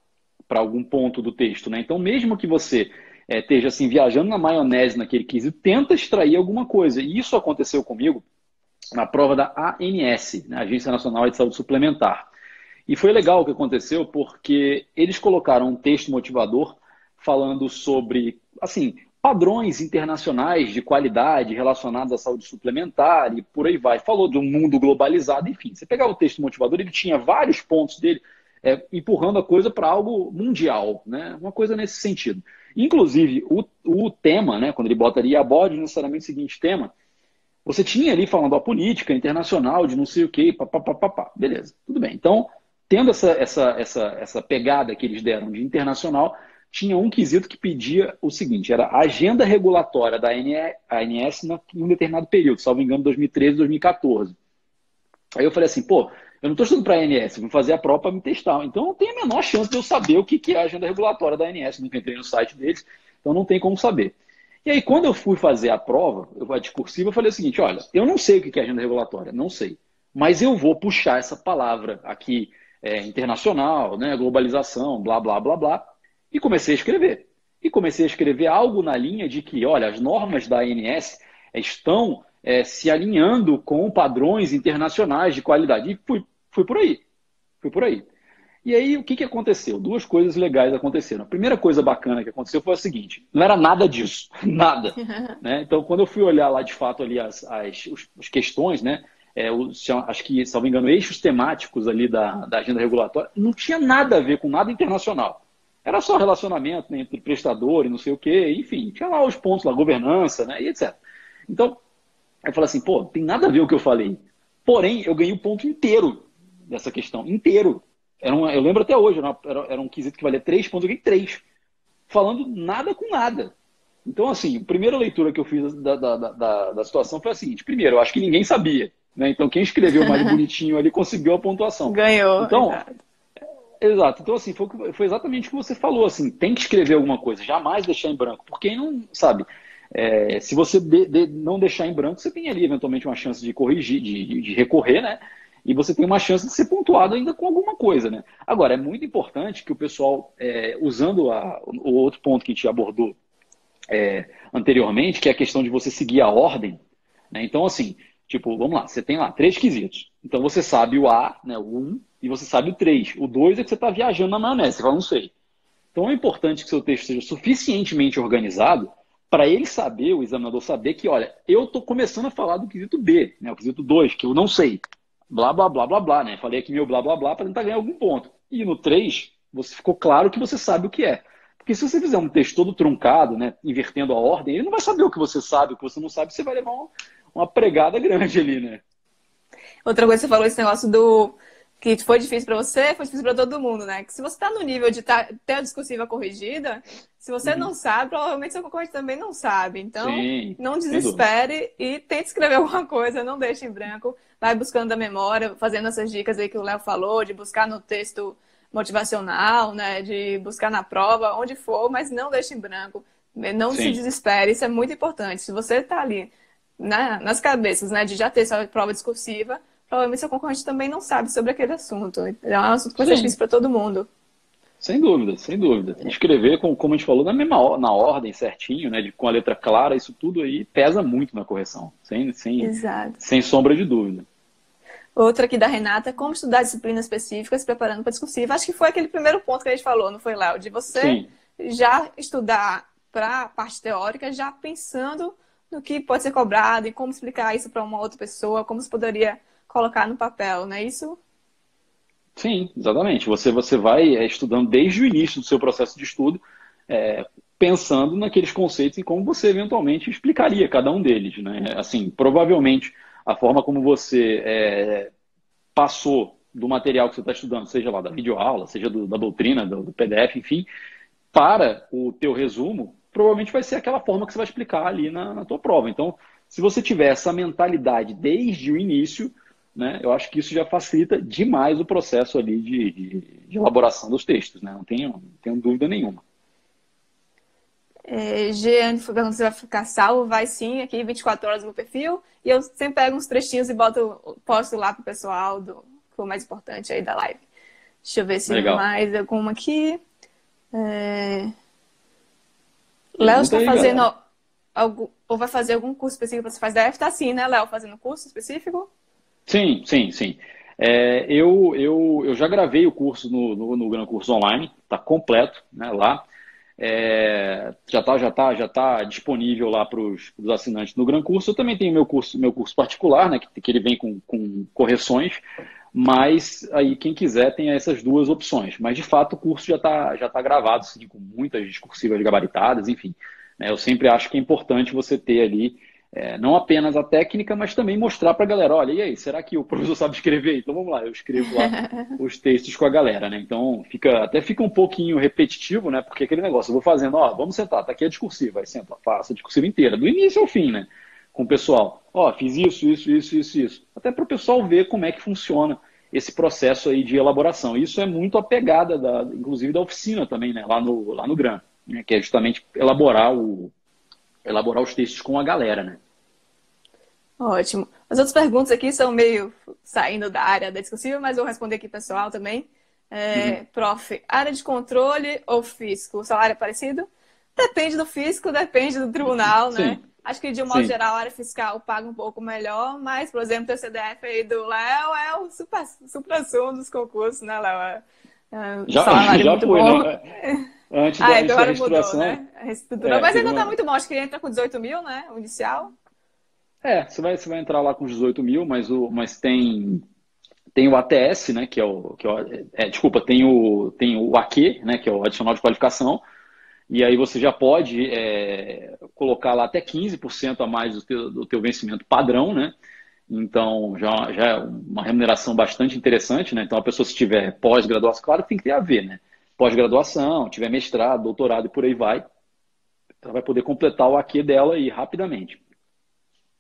para algum ponto do texto, né? Então, mesmo que você esteja assim, viajando na maionese naquele quesito, tenta extrair alguma coisa. E isso aconteceu comigo na prova da ANS, né, Agência Nacional de Saúde Suplementar. E foi legal o que aconteceu, porque eles colocaram um texto motivador falando sobre, assim, padrões internacionais de qualidade relacionados à saúde suplementar e por aí vai. Falou de um mundo globalizado, enfim. Você pegava o texto motivador, ele tinha vários pontos dele empurrando a coisa para algo mundial, né? Uma coisa nesse sentido. Inclusive, o tema, né, quando ele bota ali, aborde necessariamente o seguinte tema, você tinha ali falando a política internacional de não sei o quê, papapá, beleza, tudo bem. Então, tendo essa pegada que eles deram de internacional, tinha um quesito que pedia o seguinte, era a agenda regulatória da ANS em um determinado período, salvo engano, 2013, 2014. Aí eu falei assim, pô, eu não estou estudando para a ANS, vou fazer a prova para me testar. Então não tem a menor chance de eu saber o que é a agenda regulatória da ANS. Nunca entrei no site deles, então não tem como saber. E aí, quando eu fui fazer a prova, a discursiva, eu falei o seguinte, olha, eu não sei o que é agenda regulatória, não sei. Mas eu vou puxar essa palavra aqui, internacional, né, globalização, blá, blá, blá, blá, e comecei a escrever. E comecei a escrever algo na linha de que, olha, as normas da ANS estão se alinhando com padrões internacionais de qualidade. E fui por aí. Fui por aí. E aí, o que aconteceu? Duas coisas legais aconteceram. A primeira coisa bacana que aconteceu foi a seguinte, não era nada disso, nada. Né? Então, quando eu fui olhar lá, de fato, ali as questões, né, acho que, se não me engano, eixos temáticos ali da agenda regulatória, não tinha nada a ver com nada internacional. Era só relacionamento, né, entre prestador e não sei o quê, enfim, tinha lá os pontos, lá, governança, né, e etc. Então, eu falei assim, pô, tem nada a ver o que eu falei. Porém, eu ganhei o ponto inteiro dessa questão, inteiro. Eu lembro até hoje, era um quesito que valia 3 pontos, eu ganhei 3. Falando nada com nada. Então, assim, a primeira leitura que eu fiz da situação foi a seguinte. Primeiro, eu acho que ninguém sabia. Né? Então, quem escreveu mais bonitinho ali conseguiu a pontuação. Ganhou. Então, exato. Então, assim, foi exatamente o que você falou. Assim, tem que escrever alguma coisa, jamais deixar em branco. Porque não, sabe... se você não deixar em branco, você tem ali eventualmente uma chance de corrigir, de recorrer, né? E você tem uma chance de ser pontuado ainda com alguma coisa, né? Agora, é muito importante que o pessoal, usando o outro ponto que a gente abordou anteriormente, que é a questão de você seguir a ordem, né? Então, assim, tipo, vamos lá, você tem lá 3 quesitos. Então, você sabe o A, né, o 1, e você sabe o 3. O 2 é que você está viajando na maionese, você fala, não sei. Então, é importante que o seu texto seja suficientemente organizado para ele saber, o examinador saber que, olha, eu estou começando a falar do quesito B, né, o quesito 2, que eu não sei. Blá, blá, blá, blá, blá, né? Falei aqui meu blá, blá, blá para tentar ganhar algum ponto. E no 3, você ficou claro que você sabe o que é. Porque se você fizer um texto todo truncado, né, invertendo a ordem, ele não vai saber o que você sabe, o que você não sabe, você vai levar uma pregada grande ali, né? Outra coisa que você falou, esse negócio do que foi difícil para você, foi difícil para todo mundo, né? Que se você está no nível de ter a discursiva corrigida, se você não Uhum. sabe, provavelmente seu concorrente também não sabe. Então, Sim, não sem dúvida. desespere e tente escrever alguma coisa, não deixe em branco. Vai buscando da memória, fazendo essas dicas aí que o Léo falou, de buscar no texto motivacional, né? De buscar na prova, onde for, mas não deixe em branco. Não se Sim, desespere, isso é muito importante. Se você está ali nas cabeças, né, de já ter sua prova discursiva, provavelmente seu concorrente também não sabe sobre aquele assunto. É um assunto que vai ser difícil sim. para todo mundo. Sem dúvida, sem dúvida. Escrever, como a gente falou, na ordem certinho, né, com a letra clara, isso tudo aí pesa muito na correção, Exato. sem sombra de dúvida. Outra aqui da Renata, como estudar disciplinas específicas preparando para discursiva. Acho que foi aquele primeiro ponto que a gente falou, não foi, Léo? De você Sim, já estudar para a parte teórica, já pensando no que pode ser cobrado e como explicar isso para uma outra pessoa, como se poderia colocar no papel, não é isso? sim, exatamente. Você vai estudando desde o início do seu processo de estudo, pensando naqueles conceitos e como você eventualmente explicaria cada um deles, né? Assim, provavelmente a forma como você passou do material que você está estudando, seja lá da videoaula, seja da doutrina, do PDF, enfim, para o teu resumo, provavelmente vai ser aquela forma que você vai explicar ali na tua prova. Então, se você tiver essa mentalidade desde o início, né, eu acho que isso já facilita demais o processo ali de elaboração dos textos, né? Não tenho dúvida nenhuma. Jeane foi perguntando se vai ficar salvo. Vai sim, aqui 24 horas no meu perfil. E eu sempre pego uns trechinhos e posto lá pro pessoal do que foi o mais importante aí da live. Deixa eu ver se Legal. mais alguma aqui. É... Léo Pergunta está aí, fazendo galera. algo, ou vai fazer algum curso específico para você fazer? Deve estar sim, né, Léo? Fazendo curso específico? Sim, sim, sim. Eu já gravei o curso no Gran Curso Online, está completo, né, lá. Já tá disponível lá para os assinantes no Gran Curso. Eu também tenho meu curso particular, né, que ele vem com correções, mas aí quem quiser tem essas duas opções. Mas de fato o curso já tá gravado, assim, com muitas discursivas gabaritadas, enfim. Né, eu sempre acho que é importante você ter ali não apenas a técnica, mas também mostrar para a galera, olha, e aí, será que o professor sabe escrever? Então vamos lá, eu escrevo lá os textos com a galera, né? Então até fica um pouquinho repetitivo, né? Porque aquele negócio, eu vou fazendo, ó, vamos sentar, tá aqui a discursiva, aí senta, faça a discursiva inteira, do início ao fim, né? Com o pessoal, ó, fiz isso. Até para o pessoal ver como é que funciona esse processo aí de elaboração. Isso é muito a pegada, inclusive, da oficina também, né? Lá no GRAM, né? Que é justamente elaborar os textos com a galera, né? Ótimo. As outras perguntas aqui são meio saindo da área da discursiva, mas eu vou responder aqui pessoal também. Uhum. Prof, área de controle ou fisco? O salário é parecido? Depende do fisco, depende do tribunal, né? Sim, Acho que, de um modo sim. geral, a área fiscal paga um pouco melhor, mas, por exemplo, o CDF aí do Léo é o supra-sumo dos concursos, né, Léo? Um Já, salário já muito foi, bom. né? Antes Ah, da, então antes da agora mudou, reestruturação, né? Reestruturou. Mas teve ainda tá uma. muito bom, acho que entra com 18 mil, né? O inicial. Você vai entrar lá com 18 mil, mas tem o ATS, né? Desculpa, tem o AQ, né? Que é o adicional de qualificação. E aí você já pode colocar lá até 15% a mais do teu vencimento padrão, né? Então, já é uma remuneração bastante interessante, né? Então, a pessoa, se tiver pós-graduação, claro que tem que ter a ver, né? Pós-graduação, tiver mestrado, doutorado e por aí vai, ela vai poder completar o AQ dela aí rapidamente.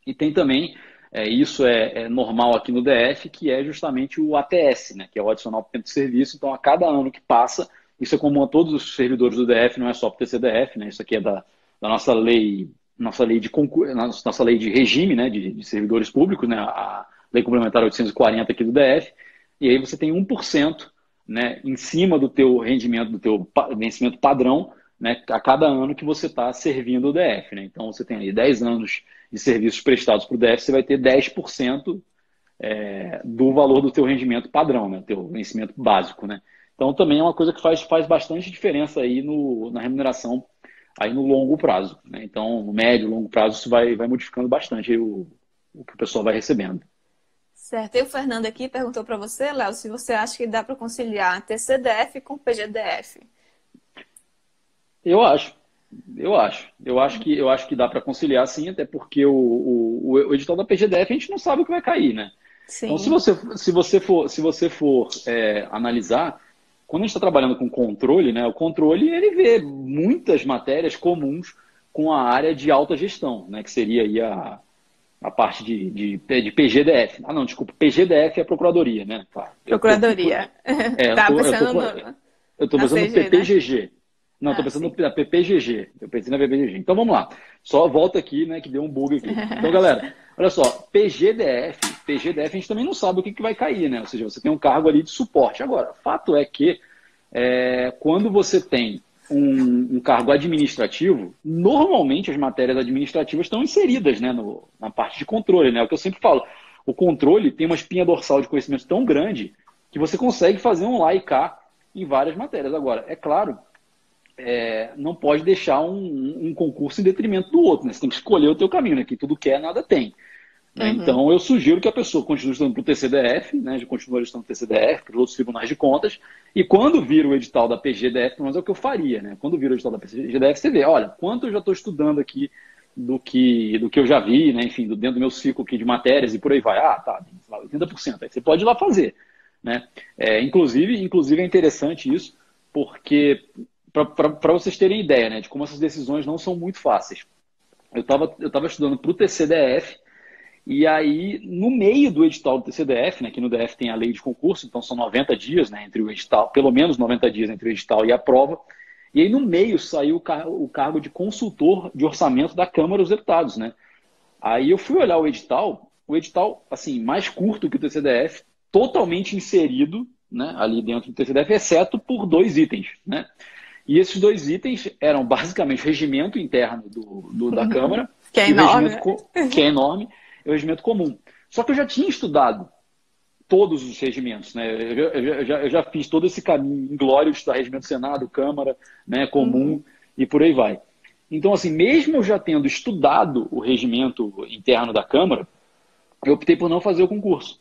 E tem também, isso é normal aqui no DF, que é justamente o ATS, né? Que é o adicional por tempo de serviço. Então, a cada ano que passa, isso é comum a todos os servidores do DF, não é só para o TCDF, né? Isso aqui é da nossa lei de concurso, nossa lei de regime, né? De servidores públicos, né? A Lei Complementar 840 aqui do DF. E aí você tem 1%, né, em cima do teu rendimento, do teu vencimento padrão, né, a cada ano que você está servindo o DF. Né? Então, você tem aí 10 anos de serviços prestados para o DF, você vai ter 10% do valor do teu rendimento padrão, né, teu vencimento básico. Né? Então, também é uma coisa que faz bastante diferença aí na remuneração aí no longo prazo. Né? Então, no médio e longo prazo, isso vai modificando bastante aí o que o pessoal vai recebendo. Certo. E o Fernando aqui perguntou para você, Léo, se você acha que dá para conciliar TCDF com PGDF. Eu acho. Eu acho. Eu acho que dá para conciliar sim, até porque o edital da PGDF a gente não sabe o que vai cair, né? Então, se Sim. você, se você for analisar, quando a gente está trabalhando com controle, né, o controle ele vê muitas matérias comuns com a área de alta gestão, né, que seria aí a parte de PGDF. Ah, não, desculpa, PGDF é a Procuradoria, né? Tá. Procuradoria. Eu Tá tô, eu tô, pensando eu tô na pensando no CG, né? PPGG. Não, estou Ah, pensando sim. na PPGG. Eu pensei na PPGG. Então vamos lá. Só volta aqui, né, que deu um bug aqui. Então, galera, olha só, PGDF a gente também não sabe o que vai cair, né? Ou seja, você tem um cargo ali de suporte. Agora, fato é que quando você tem um cargo administrativo, normalmente as matérias administrativas estão inseridas, né, na parte de controle, né? É o que eu sempre falo. O controle tem uma espinha dorsal de conhecimento tão grande que você consegue fazer um lá e cá em várias matérias. Agora, é claro, não pode deixar um concurso em detrimento do outro, né? Você tem que escolher o teu caminho, né? Que tudo quer, nada tem. Né? Uhum. Então, eu sugiro que a pessoa continue estudando para o TCDF, né? Continue estudando para o TCDF, para os outros tribunais de contas, e quando vir o edital da PGDF, pelo menos é o que eu faria, né? Quando vir o edital da PGDF, você vê, olha, quanto eu já estou estudando aqui do que eu já vi, né? Enfim, dentro do meu ciclo aqui de matérias e por aí vai. Ah, tá, sei lá, 80%. Aí você pode ir lá fazer, né? Inclusive é interessante isso, porque para vocês terem ideia, né, de como essas decisões não são muito fáceis. Eu tava estudando para o TCDF, e aí, no meio do edital do TCDF, né, que no DF tem a lei de concurso, então são 90 dias, né, entre o edital, pelo menos 90 dias entre o edital e a prova, e aí no meio saiu o cargo de consultor de orçamento da Câmara dos Deputados, né? Aí eu fui olhar o edital, assim, mais curto que o TCDF, totalmente inserido, né, ali dentro do TCDF, exceto por 2 itens, né? E esses 2 itens eram basicamente o regimento interno da Câmara Que é e o enorme, regimento, né? que é enorme, e o regimento comum. Só que eu já tinha estudado todos os regimentos, né? Eu já fiz todo esse caminho inglório de estudar regimento Senado, Câmara, né, comum Uhum. e por aí vai. Então, assim, mesmo eu já tendo estudado o regimento interno da Câmara, eu optei por não fazer o concurso.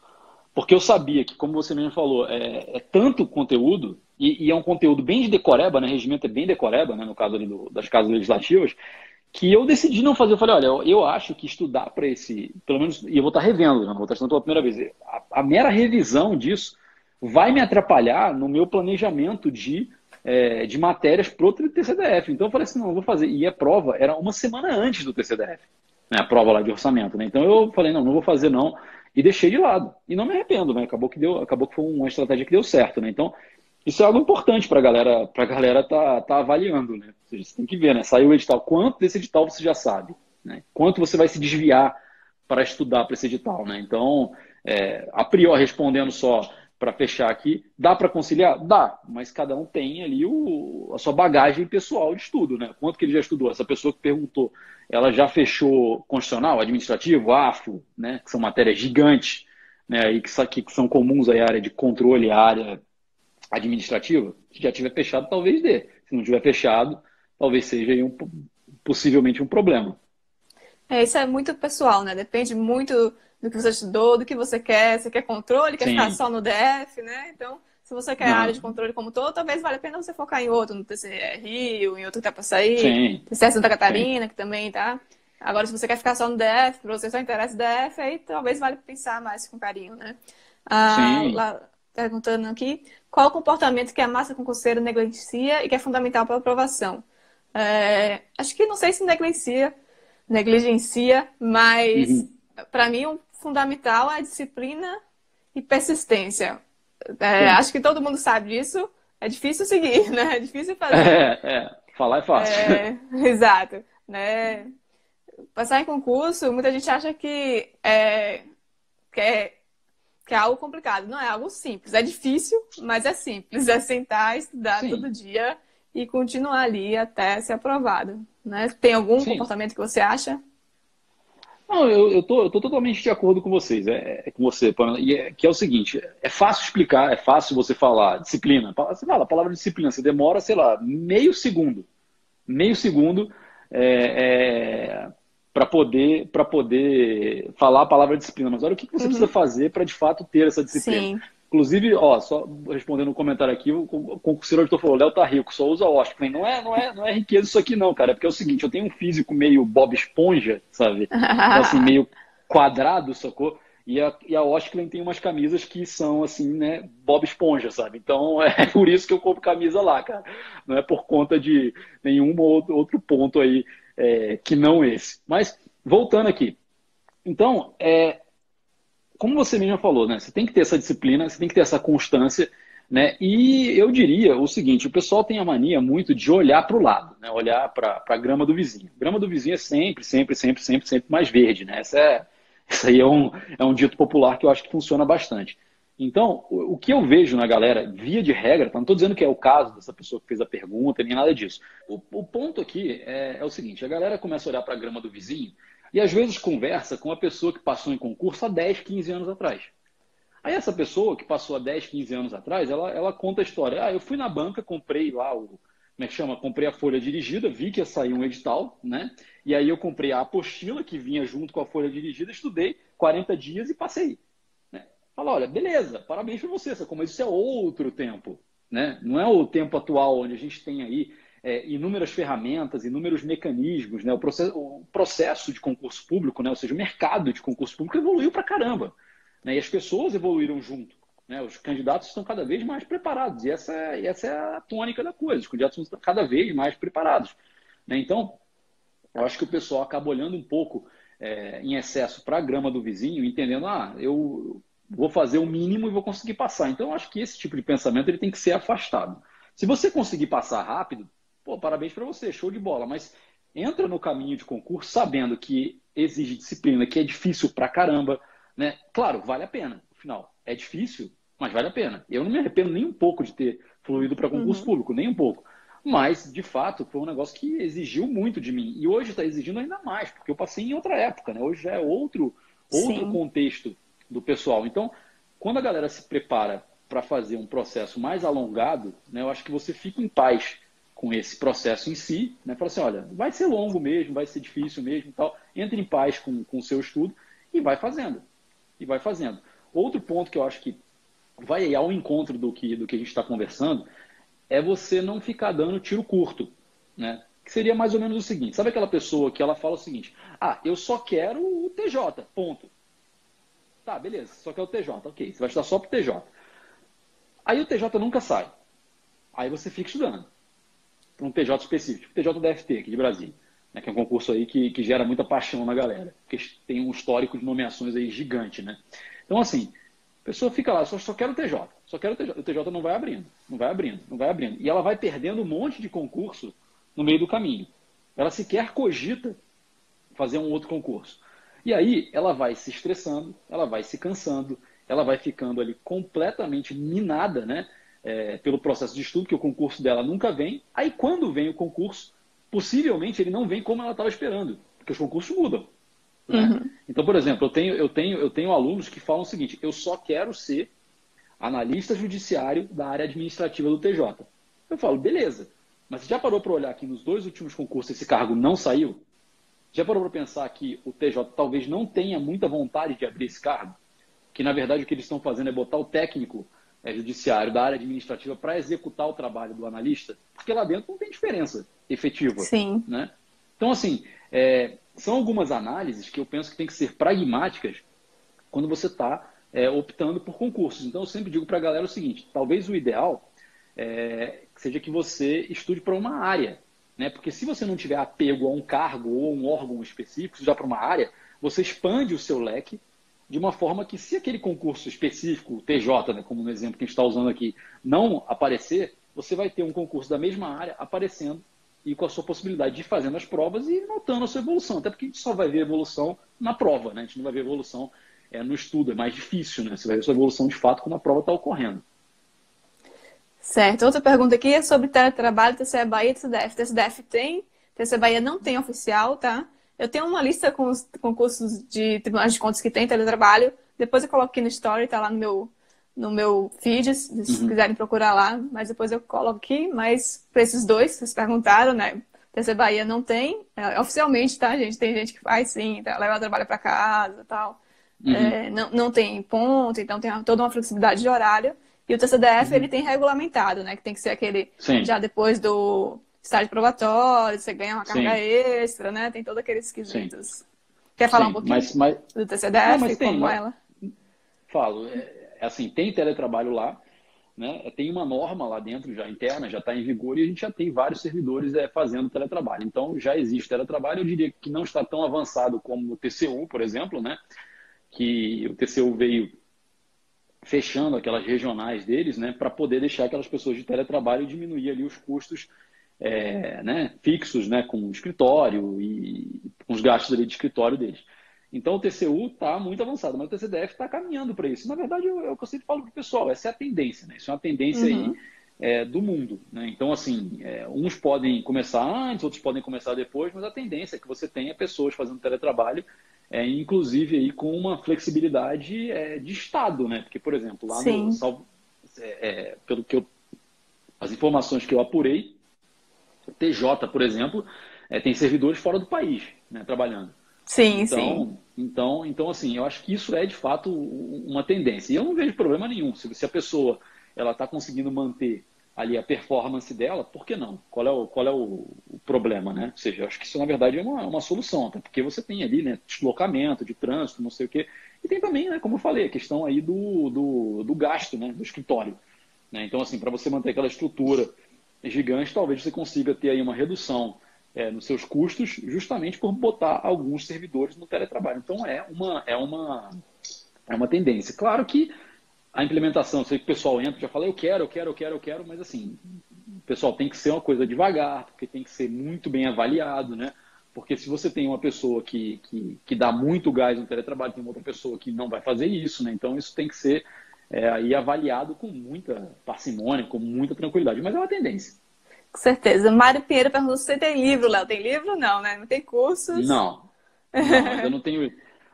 Porque eu sabia que, como você mesmo falou, é tanto conteúdo, e é um conteúdo bem de decoreba, né? Regimento é bem decoreba, né? No caso ali das casas legislativas, que eu decidi não fazer. Eu falei, olha, eu acho que estudar para esse, pelo menos, e eu vou estar revendo, né? Vou estar estudando pela primeira vez. A mera revisão disso vai me atrapalhar no meu planejamento de matérias para o TCDF. Então eu falei assim, não vou fazer. E a prova era uma semana antes do TCDF, né? A prova lá de orçamento, né? Então eu falei, não vou fazer não. E deixei de lado. E não me arrependo, né? Acabou que foi uma estratégia que deu certo, né? Então, isso é algo importante para a galera tá avaliando, né? Ou seja, você tem que ver, né? Saiu o edital, quanto desse edital você já sabe, né? Quanto você vai se desviar para estudar para esse edital, né? Então, a priori, respondendo só para fechar aqui, dá para conciliar? Dá, mas cada um tem ali a sua bagagem pessoal de estudo, né? Quanto que ele já estudou? Essa pessoa que perguntou, ela já fechou constitucional, administrativo, AFO, né? Que são matérias gigantes, né? E que são comuns à área de controle, à área administrativa. Se já tiver fechado, talvez dê. Se não tiver fechado, talvez seja aí possivelmente um problema. Isso é muito pessoal, né? Depende muito do que você estudou, do que você quer. Você quer controle, quer ficar Sim. só no DF, né? Então, se você quer a área de Aham. controle como todo, talvez valha a pena você focar em outro, no TCE Rio, em outro que tá para sair, Sim. TCE Santa Sim. Catarina, que também tá. Agora, se você quer ficar só no DF, pra você só interessa o DF, aí talvez valha pensar mais com carinho, né? Sim. Lá, perguntando aqui, qual o comportamento que a massa concurseira negligencia e que é fundamental para a aprovação? Acho que não sei se negligencia, mas Uhum. para mim o fundamental é a disciplina e persistência. Sim. Acho que todo mundo sabe disso. É difícil seguir, né? É difícil fazer. Falar é fácil. Exato, né? Passar em concurso, muita gente acha que é, que é algo complicado. Não é algo simples. É difícil, mas é simples. É sentar, estudar todo Sim. dia e continuar ali até ser aprovado, né? Tem algum Sim. comportamento que você acha? Não, eu tô totalmente de acordo com vocês, com você, Pamela, que é o seguinte, é fácil explicar, é fácil você falar disciplina, você fala a palavra disciplina, você demora, sei lá, meio segundo para poder falar a palavra disciplina, mas olha o que você precisa fazer para de fato ter essa disciplina. Sim. Inclusive, ó, só respondendo um comentário aqui, o concurseiro auditor falou, Léo tá rico, só usa Osklen. Não é riqueza isso aqui não, cara, é porque é o seguinte, eu tenho um físico meio Bob Esponja, sabe? Então, assim, meio quadrado, sacou? E a Osklen tem umas camisas que são, assim, né, Bob Esponja, sabe? Então, é por isso que eu compro camisa lá, cara. Não é por conta de nenhum outro ponto aí que não esse. Mas, voltando aqui. Então, como você mesmo falou, né? Você tem que ter essa disciplina, você tem que ter essa constância, né? E eu diria o seguinte, o pessoal tem a mania muito de olhar para o lado, né? Olhar para a grama do vizinho. A grama do vizinho é sempre, sempre, sempre, sempre, sempre mais verde, né? Isso aí é um dito popular que eu acho que funciona bastante. Então, o que eu vejo na galera, via de regra, tá? Não estou dizendo que é o caso dessa pessoa que fez a pergunta, nem nada disso. O ponto aqui é o seguinte, a galera começa a olhar para a grama do vizinho e às vezes conversa com a pessoa que passou em concurso há 10, 15 anos atrás. Aí essa pessoa que passou há 10, 15 anos atrás, ela conta a história. Eu fui na banca, comprei lá como é que chama? Comprei a folha dirigida, vi que ia sair um edital, né? E aí eu comprei a apostila que vinha junto com a folha dirigida, estudei 40 dias e passei. Né? Fala, olha, beleza, parabéns para você, mas isso é outro tempo, né? Não é o tempo atual, onde a gente tem aí inúmeras ferramentas, inúmeros mecanismos, né? O processo de concurso público, né? Ou seja, o mercado de concurso público evoluiu para caramba, né? E as pessoas evoluíram junto, né? Os candidatos estão cada vez mais preparados, e essa é a tônica da coisa, os candidatos estão cada vez mais preparados, né? Então, eu acho que o pessoal acaba olhando um pouco em excesso para a grama do vizinho, entendendo, eu vou fazer o mínimo e vou conseguir passar. Então, eu acho que esse tipo de pensamento ele tem que ser afastado. Se você conseguir passar rápido, pô, parabéns para você, show de bola, mas entra no caminho de concurso sabendo que exige disciplina, que é difícil pra caramba, né? Claro, vale a pena, no final. É difícil, mas vale a pena. Eu não me arrependo nem um pouco de ter fluído para concurso público, nem um pouco. Mas, de fato, foi um negócio que exigiu muito de mim. E hoje está exigindo ainda mais, porque eu passei em outra época, né? Hoje já é outro Sim. contexto do pessoal. Então, quando a galera se prepara para fazer um processo mais alongado, né, eu acho que você fica em paz com esse processo em si, né? Fala assim, olha, vai ser longo mesmo, vai ser difícil mesmo e tal. Entre em paz com o seu estudo e vai fazendo. E vai fazendo. Outro ponto que eu acho que vai ao encontro do que a gente está conversando é você não ficar dando tiro curto, né? Que seria mais ou menos o seguinte, sabe aquela pessoa que ela fala o seguinte, eu só quero o TJ, ponto. Tá, beleza, só quer o TJ, ok, você vai estudar só pro TJ. Aí o TJ nunca sai. Aí você fica estudando para um TJ específico, TJ DFT aqui de Brasília, né, que é um concurso aí que gera muita paixão na galera, porque tem um histórico de nomeações aí gigante, né? Então, assim, a pessoa fica lá, só quero o TJ, só quero o TJ. O TJ não vai abrindo, não vai abrindo, não vai abrindo. E ela vai perdendo um monte de concurso no meio do caminho. Ela sequer cogita fazer um outro concurso. E aí ela vai se estressando, ela vai se cansando, ela vai ficando ali completamente minada, né? Pelo processo de estudo, que o concurso dela nunca vem. Aí quando vem o concurso, possivelmente ele não vem como ela estava esperando, porque os concursos mudam. Né? Então, por exemplo, eu tenho alunos que falam o seguinte, eu só quero ser analista judiciário da área administrativa do TJ. Eu falo, beleza, mas você já parou para olhar que nos 2 últimos concursos esse cargo não saiu? Já parou para pensar que o TJ talvez não tenha muita vontade de abrir esse cargo? Que na verdade o que eles estão fazendo é botar o técnico judiciário da área administrativa para executar o trabalho do analista, porque lá dentro não tem diferença efetiva. Sim. Né? Então, assim, são algumas análises que eu penso que tem que ser pragmáticas quando você está optando por concursos. Então, eu sempre digo para a galera o seguinte, talvez o ideal seja que você estude para uma área, né? Porque se você não tiver apego a um cargo ou um órgão específico, já para uma área, você expande o seu leque de uma forma que, se aquele concurso específico, TJ, né, como no exemplo que a gente está usando aqui, não aparecer, você vai ter um concurso da mesma área aparecendo e com a sua possibilidade de ir fazendo as provas e notando a sua evolução. Até porque a gente só vai ver evolução na prova, né? A gente não vai ver evolução no estudo, é mais difícil, né? Você vai ver a sua evolução de fato quando a prova está ocorrendo. Certo. Outra pergunta aqui é sobre teletrabalho, TCE Bahia e TCDF. TCDF tem, TCE Bahia não tem oficial, tá? Eu tenho uma lista com os concursos de tribunais de contas que tem teletrabalho. Depois eu coloco aqui no Story, tá lá no meu feed, se quiserem procurar lá. Mas depois eu coloco aqui. Mas para esses dois que vocês perguntaram, né? TC Bahia não tem, oficialmente, tá, gente? Tem gente que faz sim, tá, leva trabalho para casa e tal. Uhum, Não tem ponto, então tem toda uma flexibilidade de horário. E o TCDF, ele uhum. tem regulamentado, né? Que tem que ser aquele, Sim, já depois do estágio probatório, você ganha uma carga sim, extra, né? Tem todos aqueles sim, quesitos. Quer falar um sim. pouquinho do Não, TCDF, mas tem, como ela? falo, assim, tem teletrabalho lá, né? Tem uma norma lá dentro já interna, já está em vigor e a gente já tem vários servidores fazendo teletrabalho. Então já existe teletrabalho, eu diria que não está tão avançado como o TCU, por exemplo, né? Que o TCU veio fechando aquelas regionais deles, né, para poder deixar aquelas pessoas de teletrabalho e diminuir ali os custos né, fixos, né, com o escritório e com os gastos ali de escritório deles. Então o TCU está muito avançado, mas o TCDF está caminhando para isso. Na verdade, é o que eu sempre falo para o pessoal, essa é a tendência, né? Isso é uma tendência aí Uhum. do mundo, né? Então, assim, uns podem começar antes, outros podem começar depois, mas a tendência é que você tenha pessoas fazendo teletrabalho, inclusive aí com uma flexibilidade de Estado, né? Porque, por exemplo, lá no Sim, pelo que as informações que eu apurei, o TJ, por exemplo, tem servidores fora do país, né, trabalhando. sim, sim. Então, assim, eu acho que isso é de fato uma tendência. E eu não vejo problema nenhum. Se a pessoa ela está conseguindo manter ali a performance dela, por que não? Qual é o problema, né? Ou seja, eu acho que isso na verdade é uma solução, até porque você tem ali, né, deslocamento, de trânsito, não sei o quê. E tem também, né, como eu falei, a questão aí do gasto, né, do escritório. Né? Então, assim, para você manter aquela estrutura gigante, talvez você consiga ter aí uma redução nos seus custos, justamente por botar alguns servidores no teletrabalho. Então, é uma tendência. Claro que a implementação, eu sei que o pessoal entra e já fala, eu quero, mas assim, o pessoal tem que ser uma coisa devagar, porque tem que ser muito bem avaliado, né? Porque se você tem uma pessoa que dá muito gás no teletrabalho, tem uma outra pessoa que não vai fazer isso, né? Então isso tem que ser aí avaliado com muita parcimônia, com muita tranquilidade. Mas é uma tendência. Com certeza. Mário Pinheiro perguntou se você tem livro, Léo. Tem livro? Não, né? Não tem cursos. Não, não,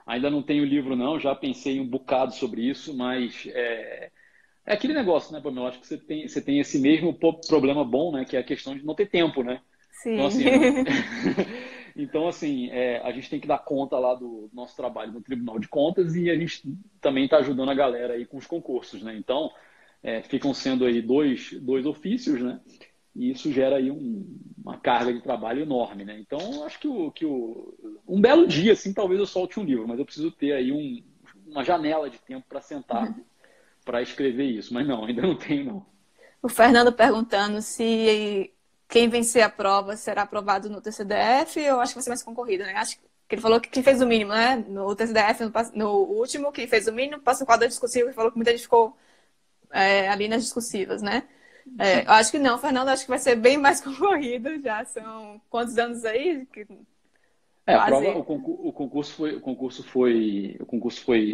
ainda não tenho livro, não. Já pensei um bocado sobre isso, mas é aquele negócio, né, Pamela? Acho que você tem esse mesmo problema bom, né? Que é a questão de não ter tempo, né? Então, Sim. assim, então, assim a gente tem que dar conta lá do nosso trabalho no Tribunal de Contas e a gente também está ajudando a galera aí com os concursos, né? Então, ficam sendo aí dois ofícios, né? E isso gera aí uma carga de trabalho enorme, né? Então, eu acho um belo dia, assim, talvez eu solte um livro, mas eu preciso ter aí uma janela de tempo para sentar para escrever isso. Mas não, ainda não tenho, não. O Fernando perguntando se quem vencer a prova será aprovado no TCDF, eu acho que vai ser mais concorrido, né? Acho que ele falou que quem fez o mínimo, né? No TCDF, no último, quem fez o mínimo, passou o quadro discursivo e falou que muita gente ficou ali nas discursivas, né? Eu Sim. acho que não, Fernando, acho que vai ser bem mais concorrido. Já são quantos anos aí? A prova, Quase o concurso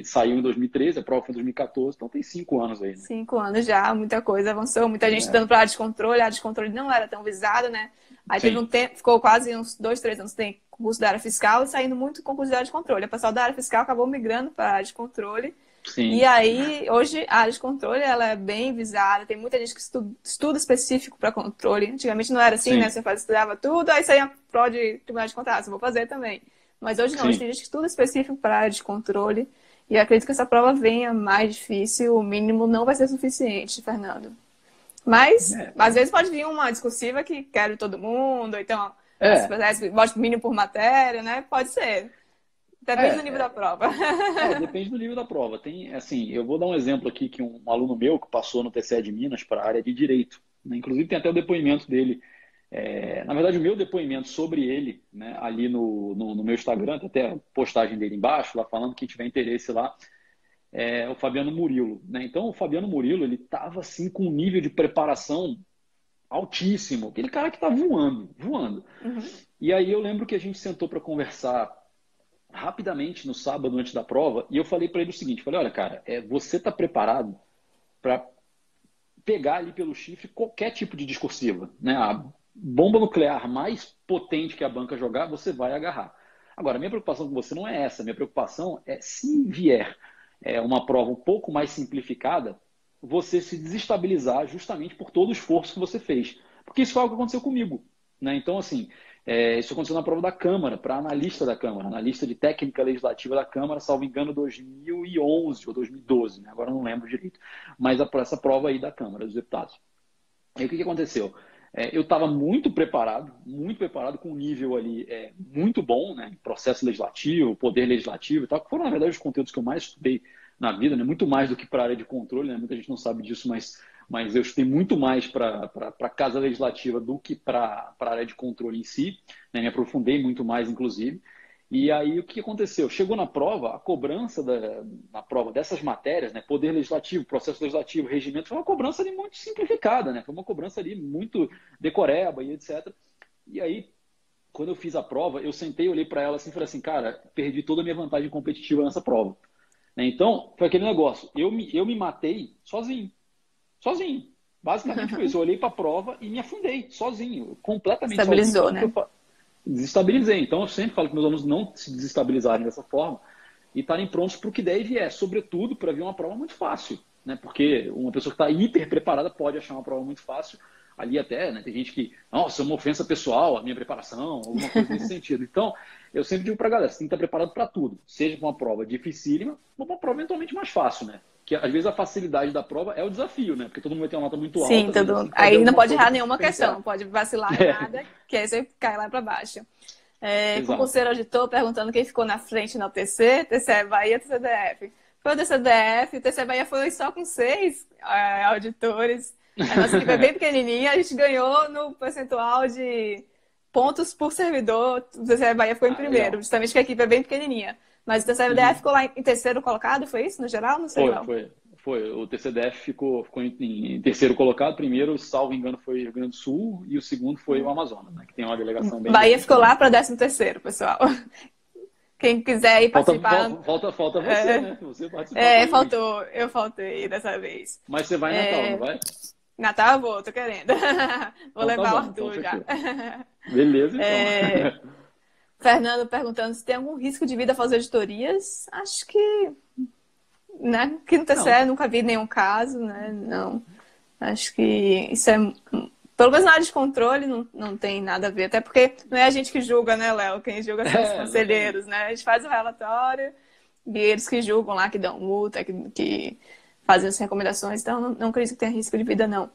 saiu em 2013, a prova foi em 2014, então tem 5 anos aí, né? 5 anos já, muita coisa avançou, muita gente É, dando para a área de controle não era tão visada, né? Aí teve um sim, tempo, ficou quase uns 2, 3 anos tem concurso da área fiscal e saindo muito concurso da área de controle. O pessoal da área fiscal acabou migrando para a área de controle. E sim, aí, hoje, a área de controle ela é bem visada, tem muita gente que estuda específico para controle. Antigamente não era assim, né? sim, Você estudava tudo, aí saía prova de tribunal de contas, eu vou fazer também. Mas hoje não, hoje tem sim. gente que estuda específico para a área de controle. E eu acredito que essa prova venha mais difícil, o mínimo não vai ser suficiente, Fernando. Mas, É, às vezes pode vir uma discursiva que quer todo mundo, ou então, é, bote mínimo por matéria, né? Pode ser. Depende do nível da é, prova. depende do nível da prova. Tem, assim, eu vou dar um exemplo aqui que um aluno meu que passou no TCE de Minas para a área de Direito, né? Inclusive tem até o depoimento dele. Na verdade, o meu depoimento sobre ele, né, ali no meu Instagram, tem até a postagem dele embaixo, lá falando que tiver interesse lá, o Fabiano Murilo, né? Então, o Fabiano Murilo, ele estava assim com um nível de preparação altíssimo, aquele cara que está voando, voando. Uhum. E aí eu lembro que a gente sentou para conversar rapidamente no sábado antes da prova e eu falei para ele o seguinte, falei, olha, cara, você está preparado para pegar ali pelo chifre qualquer tipo de discursiva, né? A bomba nuclear mais potente que a banca jogar, você vai agarrar. Agora, a minha preocupação com você não é essa. A minha preocupação é se vier uma prova um pouco mais simplificada, você se desestabilizar justamente por todo o esforço que você fez. Porque isso foi algo que aconteceu comigo, né? Então, assim, Isso aconteceu na prova da Câmara, para analista da Câmara, analista de técnica legislativa da Câmara, salvo engano, 2011 ou 2012, né? Agora eu não lembro direito, mas essa prova aí da Câmara dos Deputados. E o que aconteceu? Eu estava muito preparado, com um nível ali muito bom, né? Processo legislativo, poder legislativo e tal, que foram, na verdade, os conteúdos que eu mais estudei na vida, né? Muito mais do que para a área de controle, né? Muita gente não sabe disso, mas eu estudei muito mais para a Casa Legislativa do que para a área de controle em si, né? Me aprofundei muito mais, inclusive. E aí, o que aconteceu? Chegou na prova, a cobrança na prova dessas matérias, né? Poder legislativo, processo legislativo, regimento, foi uma cobrança ali muito simplificada, né? Foi uma cobrança ali muito decoreba e etc. E aí, quando eu fiz a prova, eu sentei, olhei para ela assim e falei assim, cara, perdi toda a minha vantagem competitiva nessa prova. Né? Então, foi aquele negócio, eu me matei sozinho. Sozinho. Basicamente foi isso. Eu olhei para a prova e me afundei, sozinho, completamente Estabilizou, sozinho. né? Desestabilizei. Então, eu sempre falo que meus alunos não se desestabilizarem dessa forma e estarem prontos para o que der e vier, sobretudo para vir uma prova muito fácil. Né? Porque uma pessoa que está hiper preparada pode achar uma prova muito fácil. Ali até, né, tem gente que, nossa, é uma ofensa pessoal, a minha preparação, alguma coisa nesse sentido. Então, eu sempre digo para a galera, você tem que estar preparado para tudo. Seja para uma prova dificílima ou uma prova eventualmente mais fácil, né? Que às vezes a facilidade da prova é o desafio, né? Porque todo mundo vai ter uma nota muito alta. Sim, aí não pode errar nenhuma questão, não pode vacilar em É. nada, que aí você cai lá para baixo. Exato. Concurseiro auditor perguntando quem ficou na frente na UTC, TCE Bahia, TCDF. Foi o TCDF, o TCE Bahia foi só com 6 auditores. A nossa equipe é bem pequenininha, a gente ganhou no percentual de pontos por servidor. O TCE Bahia ficou em primeiro, legal. justamente porque a equipe é bem pequenininha. Mas o TCE-DF ficou lá em terceiro colocado, foi isso no geral? Não sei. Foi. O TCDF ficou em terceiro colocado. Primeiro, salvo engano, foi o Rio Grande do Sul e o segundo foi o Amazonas, né, que tem uma delegação bem... Bahia ficou lá para 13º, pessoal. Quem quiser ir participar... Falta você, né? Você participar. Eu faltei dessa vez. Mas você vai em Natal, não vai? Natal eu vou, tô querendo. Vou levar o Arthur então já. Beleza, então. Fernando perguntando se tem algum risco de vida fazer auditorias. Acho que... Né? Que no TCE nunca vi nenhum caso, né? Não. Acho que isso é... Pelo menos na área de controle não tem nada a ver. Até porque não é a gente que julga, né, Léo? Quem julga são os conselheiros, né? A gente faz o relatório e eles que julgam lá, que dão multa, que fazem as recomendações. Então, não acredito que tenha risco de vida, não.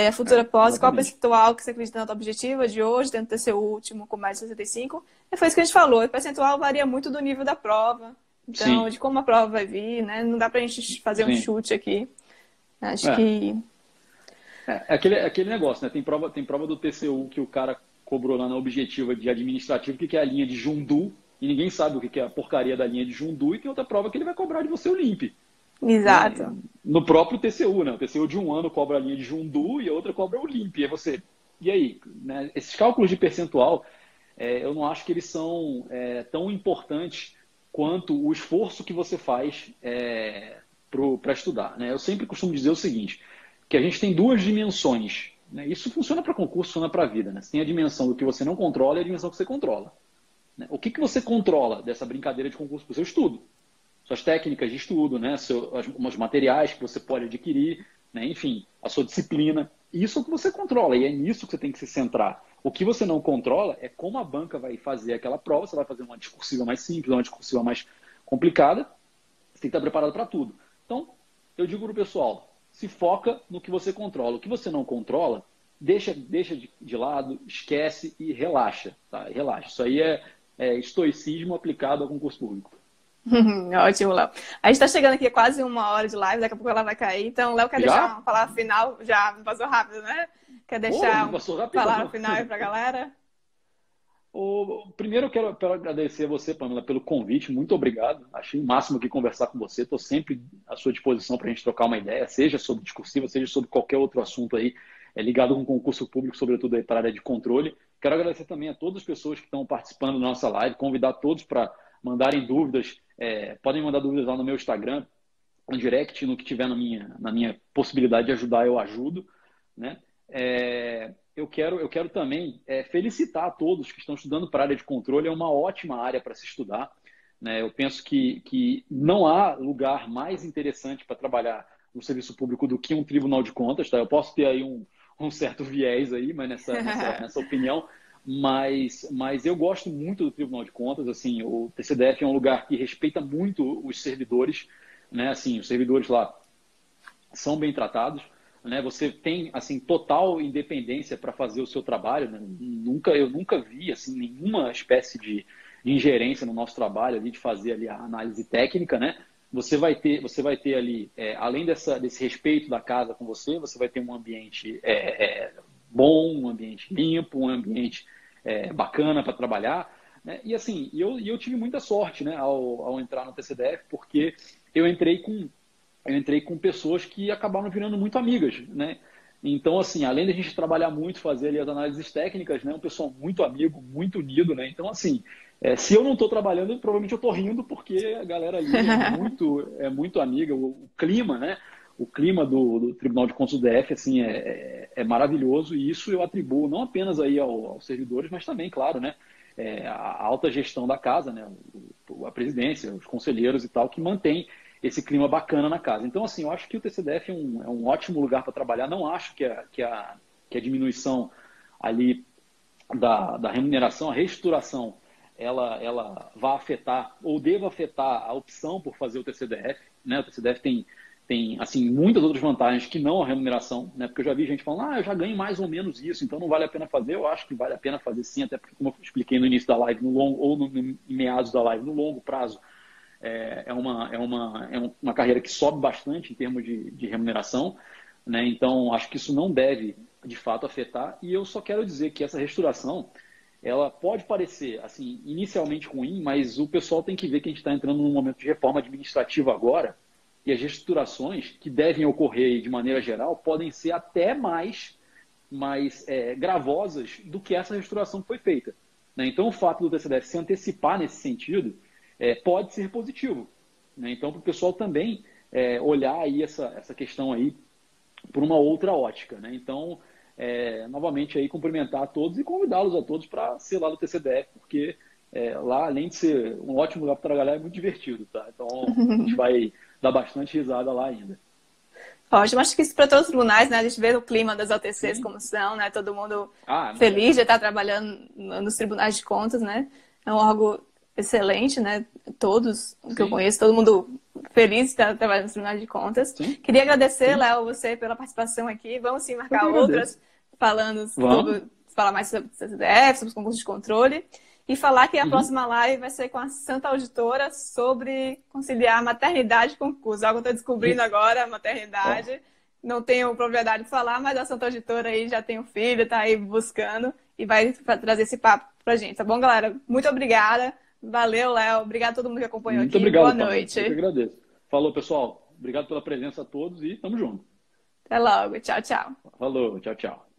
A futura pós, qual o percentual que você acredita na nota objetiva de hoje, dentro do TCU último com mais de 65? Foi isso que a gente falou. O percentual varia muito do nível da prova. Então, de como a prova vai vir, né? Não dá pra gente fazer um chute aqui. Acho que... aquele negócio, né? Tem prova do TCU que o cara cobrou lá na objetiva de administrativo, que é a linha de Jundu, e ninguém sabe o que é a porcaria da linha de Jundu, e tem outra prova que ele vai cobrar de você o LIMP. Exato. Né? No próprio TCU, né? O TCU de um ano cobra a linha de Jundu e a outra cobra o LIMP. E você... E aí? Né? Esses cálculos de percentual, eu não acho que eles são tão importantes quanto o esforço que você faz para estudar. Né? Eu sempre costumo dizer o seguinte, que a gente tem duas dimensões. Né? Isso funciona para concurso, funciona para a vida. Né? Você tem a dimensão do que você não controla e a dimensão que você controla. Né? O que você controla dessa brincadeira de concurso? O seu estudo. Suas técnicas de estudo, né? Os materiais que você pode adquirir, né? Enfim, a sua disciplina. Isso é o que você controla e é nisso que você tem que se centrar. O que você não controla é como a banca vai fazer aquela prova. Você vai fazer uma discursiva mais simples, uma discursiva mais complicada. Você tem que estar preparado para tudo. Então, eu digo para o pessoal, se foca no que você controla. O que você não controla, deixa de lado, esquece e relaxa. Tá? Relaxa. Isso aí é estoicismo aplicado ao concurso público. Ótimo, Léo. A gente está chegando aqui a quase 1 hora de live, daqui a pouco ela vai cair. Então, Léo quer deixar uma palavra final? Já passou rápido, né? Quer deixar uma palavra final aí para a galera? Primeiro, eu quero agradecer a você, Pamela, pelo convite. Muito obrigado. Achei o máximo aqui conversar com você. Estou sempre à sua disposição para a gente trocar uma ideia, seja sobre discursiva, seja sobre qualquer outro assunto aí ligado com concurso público, sobretudo aí para a área de controle. Quero agradecer também a todas as pessoas que estão participando da nossa live, convidar todos para mandarem dúvidas. Podem mandar dúvidas lá no meu Instagram, no direct, no que tiver na minha possibilidade de ajudar, eu ajudo. Né? Eu quero também felicitar a todos que estão estudando para a área de controle. É uma ótima área para se estudar. Né? Eu penso que não há lugar mais interessante para trabalhar no serviço público do que um tribunal de contas. Tá? Eu posso ter aí um certo viés aí, mas nessa opinião. mas eu gosto muito do Tribunal de Contas. Assim, o TCDF é um lugar que respeita muito os servidores, né? Assim, os servidores lá são bem tratados, né? Você tem assim total independência para fazer o seu trabalho, né? Eu nunca vi assim nenhuma espécie de ingerência no nosso trabalho ali, de fazer ali a análise técnica, né? Você vai ter ali, além desse respeito da casa com você, você vai ter um ambiente bom, um ambiente limpo, um ambiente bacana para trabalhar, né? E assim, eu tive muita sorte, né, ao entrar no TCDF, porque eu entrei com pessoas que acabaram virando muito amigas, né? Então, assim, além de a gente trabalhar muito, fazer ali as análises técnicas, né? Um pessoal muito amigo, muito unido, né? Então, assim, se eu não estou trabalhando, provavelmente eu estou rindo, porque a galera ali é muito amiga. O clima, né? O clima do Tribunal de Contas do DF, assim, é maravilhoso, e isso eu atribuo não apenas aí aos servidores, mas também, claro, né? A alta gestão da casa, né? A presidência, os conselheiros e tal, que mantém esse clima bacana na casa. Então, assim, eu acho que o TCDF é um ótimo lugar para trabalhar. Não acho que a diminuição ali da remuneração, a reestruturação, ela vai afetar ou deva afetar a opção por fazer o TCDF, né? O TCDF tem assim, muitas outras vantagens que não a remuneração, né? Porque eu já vi gente falando, eu já ganho mais ou menos isso, então não vale a pena fazer. Eu acho que vale a pena fazer sim, até porque, como eu expliquei no início da live, em meados da live, no longo prazo, é uma carreira que sobe bastante em termos de remuneração, né? Então, acho que isso não deve, de fato, afetar. E eu só quero dizer que essa reestruturação, ela pode parecer, assim, inicialmente ruim, mas o pessoal tem que ver que a gente está entrando num momento de reforma administrativa agora, e as reestruturações que devem ocorrer de maneira geral podem ser até mais gravosas do que essa reestruturação que foi feita, né? Então, o fato do TCDF se antecipar nesse sentido pode ser positivo, né? Então, para o pessoal também olhar aí essa questão aí por uma outra ótica, né? Então, novamente aí cumprimentar a todos e convidá-los a todos para ser lá do TCDF, porque lá, além de ser um ótimo lugar para trabalhar, é muito divertido, tá? Então, a gente vai dar bastante risada lá ainda. Ótimo, acho que isso para todos os tribunais, né? A gente vê o clima das OTCs Sim. como são, né? Todo mundo feliz de estar trabalhando nos tribunais de contas, né? É um órgão excelente, né? Todos que eu conheço, todo mundo feliz de estar trabalhando nos tribunais de contas. Sim. Queria agradecer, Léo, você pela participação aqui. Vamos sim marcar outras falar mais sobre o CDF, sobre os concursos de controle. E falar que a próxima live vai ser com a Santa Auditora sobre conciliar maternidade com concurso. Algo que eu estou descobrindo agora, maternidade. Não tenho propriedade de falar, mas a Santa Auditora aí já tem um filho, está aí buscando e vai trazer esse papo pra gente. Tá bom, galera? Muito obrigada. Valeu, Léo. Obrigado a todo mundo que acompanhou Muito aqui. obrigado, Boa noite. Eu que agradeço. Falou, pessoal. Obrigado pela presença a todos e tamo junto. Até logo. Tchau, tchau. Falou, tchau, tchau.